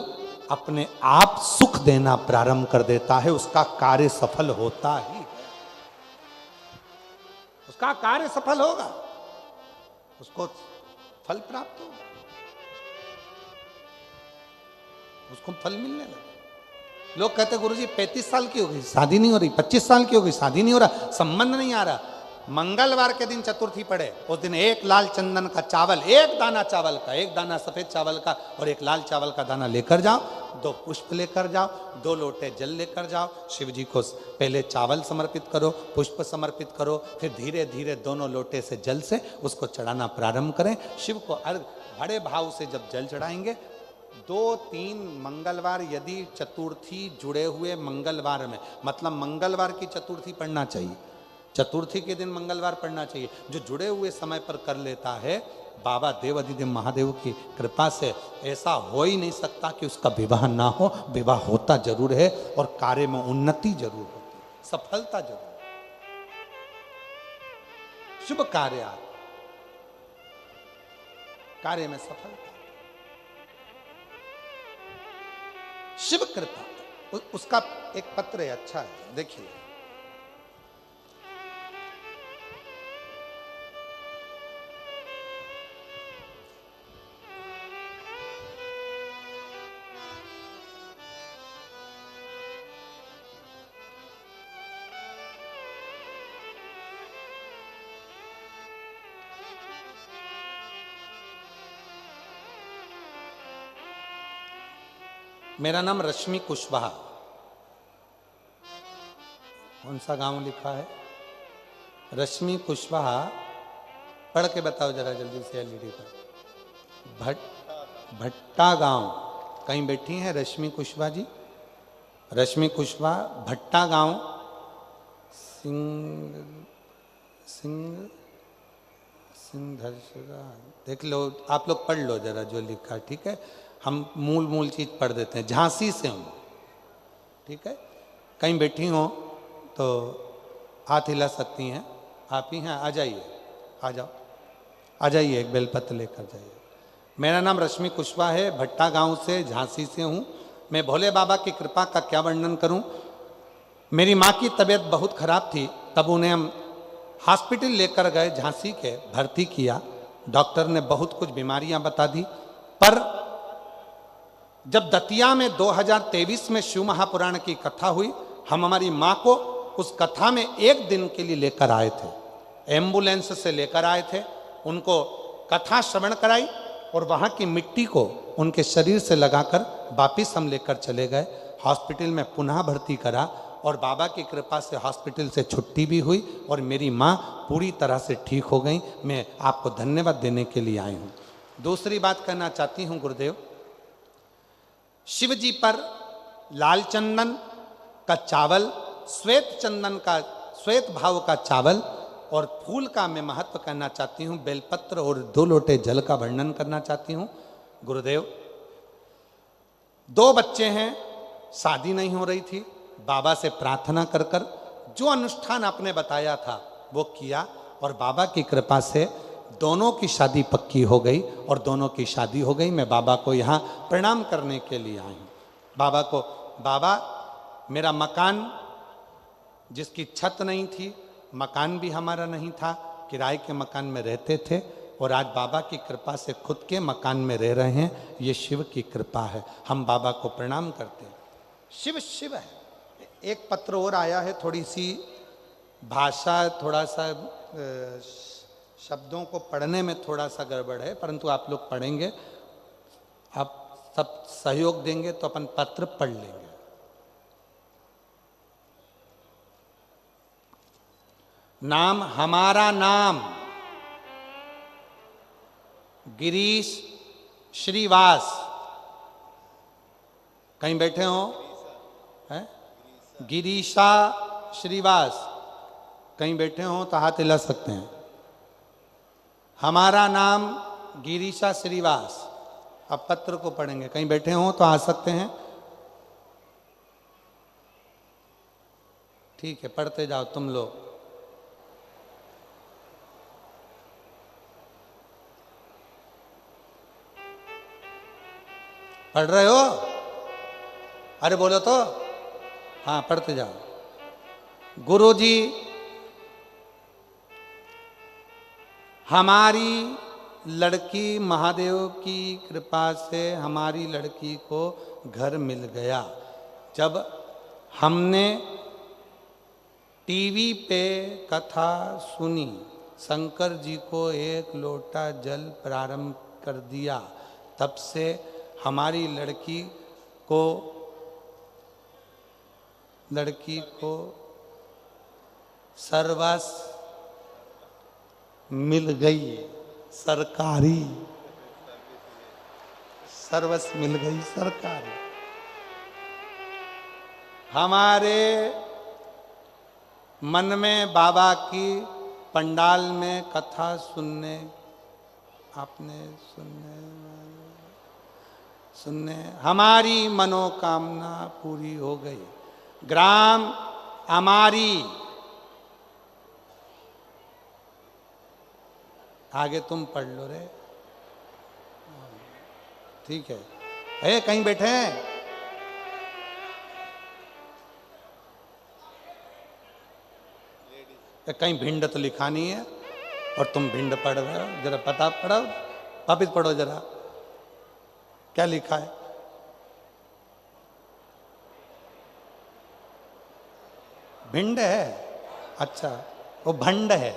अपने आप सुख देना प्रारंभ कर देता है, उसका कार्य सफल होता ही, उसका कार्य सफल होगा, उसको फल प्राप्त होगा, उसको फल मिलने लगे। लोग कहते गुरुजी 35 साल की हो गई, शादी नहीं हो रही, 25 साल की हो गई, शादी नहीं हो रहा, संबंध नहीं आ रहा। मंगलवार के दिन चतुर्थी पड़े, उस दिन एक लाल चंदन का चावल, एक दाना चावल का, एक दाना सफेद चावल का और एक लाल चावल का दाना लेकर जाओ, 2 पुष्प लेकर जाओ, 2 लोटे जल लेकर जाओ, शिव जी को पहले चावल समर्पित करो, पुष्प समर्पित करो, फिर धीरे धीरे दोनों लोटे से जल से उसको चढ़ाना प्रारंभ करें। शिव को अर्घ बड़े भाव से जब जल चढ़ाएंगे, 2-3 मंगलवार यदि चतुर्थी जुड़े हुए मंगलवार में, मतलब मंगलवार की चतुर्थी पढ़ना चाहिए, चतुर्थी के दिन मंगलवार पढ़ना चाहिए, जो जुड़े हुए समय पर कर लेता है, बाबा देवाधिदेव महादेव की कृपा से ऐसा हो ही नहीं सकता कि उसका विवाह ना हो, विवाह होता जरूर है और कार्य में उन्नति जरूर होती, सफलता जरूर, शुभ कार्य में सफलता, शिव कृपा। उसका एक पत्र है, अच्छा है, देखिए। मेरा नाम रश्मि कुशवाहा। कौन सा गांव लिखा है? रश्मि कुशवाहा, पढ़ के बताओ जरा जल्दी से एलईडी पर। भट्टा गांव, कहीं बैठी हैं रश्मि कुशवाहा जी? रश्मि कुशवाहा, भट्टा गांव, सिंधरसरा। देख लो, आप लोग पढ़ लो जरा जो लिखा, ठीक है? हम मूल चीज पढ़ देते हैं। झांसी से हूँ, ठीक है? कहीं बैठी हो तो हाथ हिला सकती हैं। आप ही हैं, आ जाइए, आ जाओ, आ जाइए, एक बेलपत्र लेकर जाइए। मेरा नाम रश्मि कुशवाहा है, भट्टा गांव से, झांसी से हूँ। मैं भोले बाबा की कृपा का क्या वर्णन करूं। मेरी माँ की तबीयत बहुत खराब थी, तब उन्हें हम हॉस्पिटल लेकर गए, झांसी के, भर्ती किया। डॉक्टर ने बहुत कुछ बीमारियां बता दी, पर जब दतिया में 2023 में शिव महापुराण की कथा हुई, हम हमारी माँ को उस कथा में एक दिन के लिए लेकर आए थे। एम्बुलेंस से लेकर आए थे, उनको कथा श्रवण कराई और वहाँ की मिट्टी को उनके शरीर से लगाकर वापिस हम लेकर चले गए। हॉस्पिटल में पुनः भर्ती करा और बाबा की कृपा से हॉस्पिटल से छुट्टी भी हुई और मेरी माँ पूरी तरह से ठीक हो गई। मैं आपको धन्यवाद देने के लिए आई हूँ। दूसरी बात कहना चाहती हूँ गुरुदेव, शिव जी पर लाल चंदन का चावल, श्वेत चंदन का, श्वेत भाव का चावल और फूल का मैं महत्व करना चाहती हूँ। बेलपत्र और 2 लोटे जल का वर्णन करना चाहती हूँ। गुरुदेव, 2 बच्चे हैं, शादी नहीं हो रही थी। बाबा से प्रार्थना कर कर जो अनुष्ठान आपने बताया था वो किया और बाबा की कृपा से दोनों की शादी पक्की हो गई और दोनों की शादी हो गई। मैं बाबा को यहाँ प्रणाम करने के लिए आई हूँ। बाबा को, बाबा मेरा मकान जिसकी छत नहीं थी, मकान भी हमारा नहीं था, किराए के मकान में रहते थे और आज बाबा की कृपा से खुद के मकान में रह रहे हैं। ये शिव की कृपा है, हम बाबा को प्रणाम करते हैं। शिव शिव है। एक पत्र और आया है, थोड़ी सी भाषा, थोड़ा सा शब्दों को पढ़ने में थोड़ा सा गड़बड़ है, परंतु आप लोग पढ़ेंगे, आप सब सहयोग देंगे तो अपन पत्र पढ़ लेंगे। नाम, हमारा नाम गिरीश श्रीवास। कहीं बैठे हो? है गिरीशा श्रीवास। कहीं बैठे हो तो हाथ हिला सकते हैं। हमारा नाम गिरीशा श्रीवास। अब पत्र को पढ़ेंगे। कहीं बैठे हो तो आ सकते हैं। ठीक है, पढ़ते जाओ तुम लोग। पढ़ रहे हो? अरे बोलो तो। हाँ, पढ़ते जाओ। गुरुजी, हमारी लड़की महादेव की कृपा से हमारी लड़की को घर मिल गया। जब हमने टीवी पे कथा सुनी, शंकर जी को 1 लोटा जल प्रारंभ कर दिया, तब से हमारी लड़की को सर्वस्व मिल गई, सरकारी सर्वस्व मिल गई, सरकारी। हमारे मन में बाबा की पंडाल में कथा सुनने, आपने सुनने हमारी मनोकामना पूरी हो गई। ग्राम अमारी, आगे तुम पढ़ लो रे। ठीक है, कहीं बैठे हैं? कहीं भिंड तो लिखा नहीं है और तुम भिंड पढ़ रहे हो। जरा पता पढ़ो, वापिस पढ़ो जरा, क्या लिखा है? भिंड है? अच्छा, वो भंड है।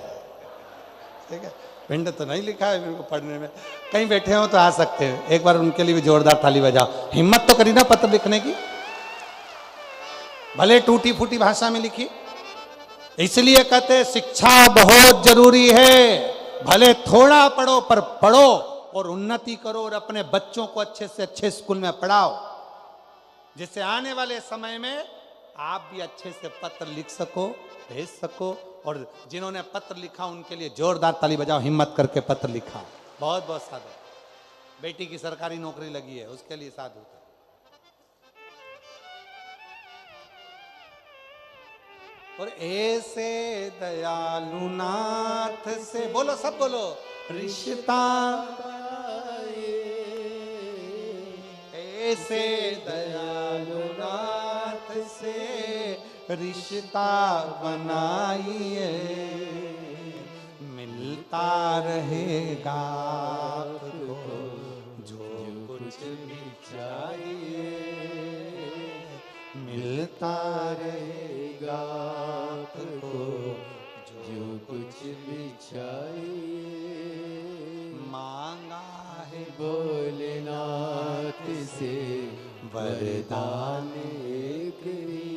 ठीक है, भिंड तो नहीं लिखा है मेरे को पढ़ने में। कहीं बैठे हो तो आ सकते हैं, एक बार उनके लिए भी जोरदार ताली बजाओ। हिम्मत तो करी ना पत्र लिखने की, भले टूटी फूटी भाषा में लिखी। इसलिए कहते हैं शिक्षा बहुत जरूरी है। भले थोड़ा पढ़ो पर पढ़ो और उन्नति करो और अपने बच्चों को अच्छे से अच्छे स्कूल में पढ़ाओ, जिससे आने वाले समय में आप भी अच्छे से पत्र लिख सको, भेज सको। और जिन्होंने पत्र लिखा उनके लिए जोरदार ताली बजाओ, हिम्मत करके पत्र लिखा। बहुत बहुत साधु। बेटी की सरकारी नौकरी लगी है, उसके लिए साधु। और ऐसे दयालु नाथ से, बोलो सब बोलो, रिश्ता ऐसे दयालु नाथ से रिश्ता बनाइए, मिलता रहेगा आपको जो कुछ भी चाहिए, मिलता रहेगा आपको जो कुछ भी चाहिए। मांगा है भोलेनाथ से वरदान एक ही,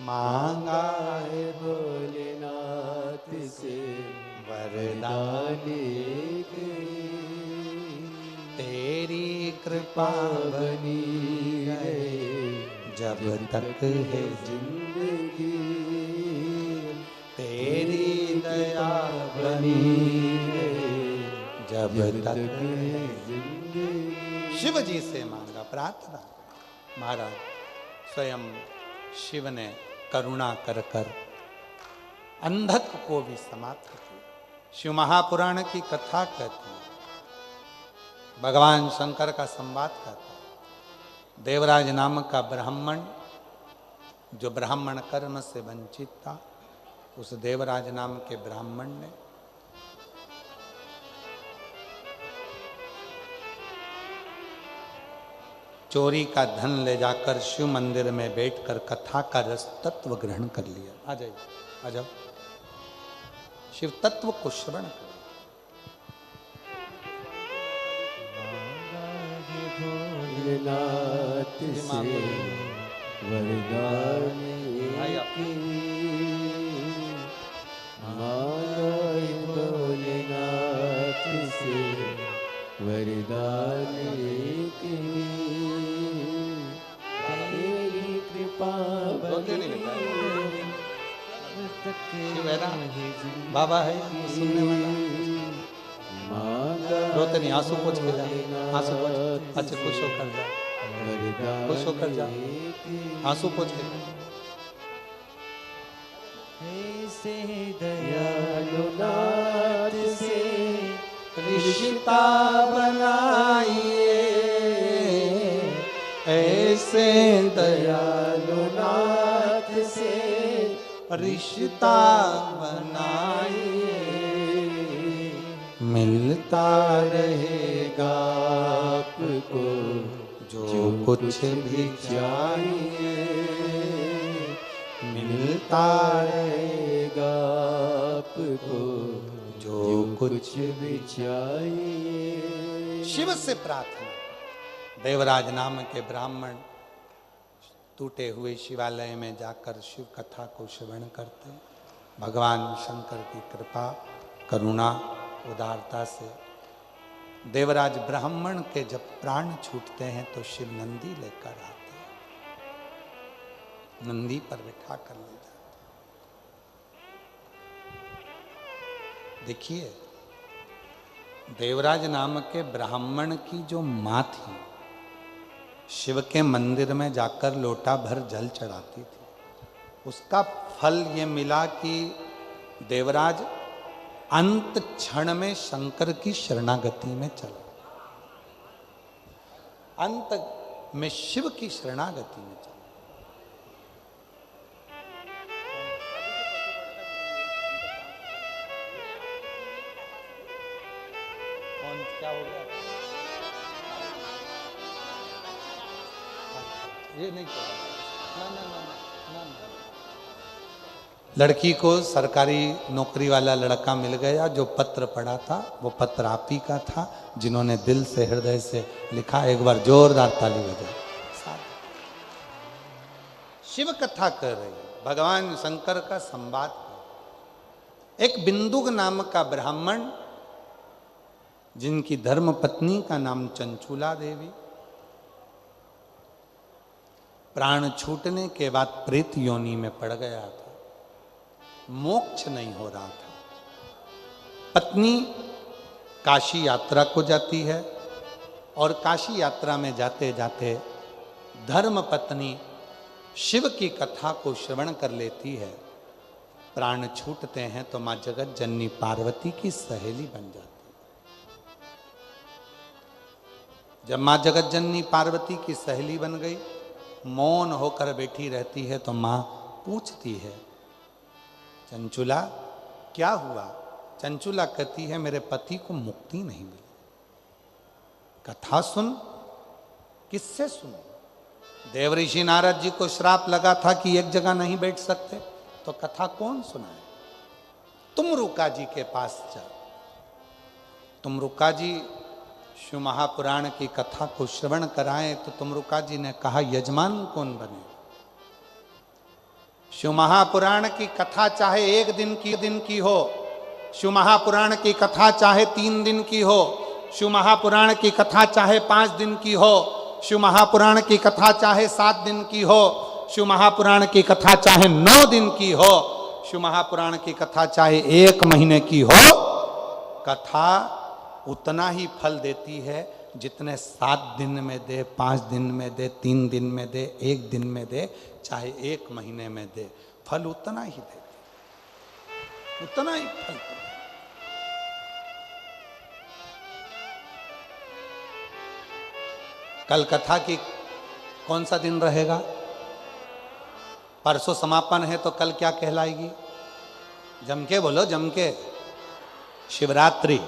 मांगा है भोलेनाथ से वरदान एक ही। तेरी कृपा बनी रहे जब तक है जिंदगी, तेरी दया बनी रहे जब तक है जिंदगी। शिव जी से मांगा प्रार्थना। महाराज स्वयं शिव ने करुणा कर कर अंधत्व को भी समाप्त किया। शिव महापुराण की कथा कहती है, भगवान शंकर का संवाद कहता है। देवराज नाम का ब्राह्मण, जो ब्राह्मण कर्म से वंचित था, उस देवराज नाम के ब्राह्मण ने चोरी का धन ले जाकर शिव मंदिर में बैठकर कथा का रस तत्व ग्रहण कर लिया। आ जाइए, आ जाओ, शिव तत्व को श्रवण करो। भोलेनाथ से वरदान एक ही, मांगा है भोलेनाथ से वरदान एक ही। तेरी कृपा बनी शिव है ना, बाबा है सुनने वाला। मांगा रोते नहीं, आंसू पोंछ के जा, आंसू पोंछ। अच्छा खुश होकर जा, खुश होकर जा, आंसू पोंछ के जा। ऐसे दयालु नाथ से रिश्ता बनाइए, ऐसे दयालु नाथ से रिश्ता बनाइए, मिलता रहेगा आपको जो कुछ भी चाहिए, मिलता रहेगा आपको जो कुछ भी चाहिए। शिव से प्रार्थना। देवराज नाम के ब्राह्मण टूटे हुए शिवालय में जाकर शिव कथा को श्रवण करते। भगवान शंकर की कृपा, करुणा, उदारता से देवराज ब्राह्मण के जब प्राण छूटते हैं तो शिव नंदी लेकर आते हैं, नंदी पर बिठा कर ले जाते। देखिए, देवराज नाम के ब्राह्मण की जो मां थी, शिव के मंदिर में जाकर लोटा भर जल चढ़ाती थी। उसका फल ये मिला कि देवराज अंत क्षण में शंकर की शरणागति में चला, अंत में शिव की शरणागति में चला। कौन क्या हो गया? ये नहीं ना ना ना ना ना। लड़की को सरकारी नौकरी वाला लड़का मिल गया जो पत्र पढ़ा था, वो पत्र आप ही का था, जिन्होंने दिल से हृदय से लिखा। एक बार जोरदार ताली बजाए। शिव कथा कर रही, भगवान शंकर का संवाद कर। एक बिंदुक नाम का ब्राह्मण, जिनकी धर्म पत्नी का नाम चंचूला देवी, प्राण छूटने के बाद प्रेत योनि में पड़ गया था, मोक्ष नहीं हो रहा था। पत्नी काशी यात्रा को जाती है और काशी यात्रा में जाते जाते धर्म पत्नी शिव की कथा को श्रवण कर लेती है। प्राण छूटते हैं तो मां जगत जननी पार्वती की सहेली बन जाती है। जब मां जगत जननी पार्वती की सहेली बन गई, मौन होकर बैठी रहती है तो मां पूछती है, चंचूला क्या हुआ? चंचूला कहती है, मेरे पति को मुक्ति नहीं मिली। कथा सुन। किससे सुन? देवऋषि नारद जी को श्राप लगा था कि एक जगह नहीं बैठ सकते, तो कथा कौन सुनाए? तुम रुका जी के पास जा। तुम रुका जी शिव महापुराण की कथा को श्रवण कराएं, तो तुम रुका जी ने कहा, यजमान कौन बने? शिव महापुराण की कथा चाहे एक दिन की हो, शिव महापुराण की कथा चाहे 3 दिन की हो, शिव महापुराण की कथा चाहे 5 दिन की हो, शिव महापुराण की कथा चाहे 7 दिन की हो, शिव महापुराण की कथा चाहे 9 दिन की हो, शिव महापुराण की कथा चाहे 1 महीने की हो, कथा उतना ही फल देती है जितने 7 दिन में दे, 5 दिन में दे, 3 दिन में दे, 1 दिन में दे, चाहे 1 महीने में दे, फल उतना ही देती, उतना ही फल। कल कथा की कौन सा दिन रहेगा? परसों समापन है, तो कल क्या कहलाएगी? जम के बोलो, जम के। शिवरात्रि।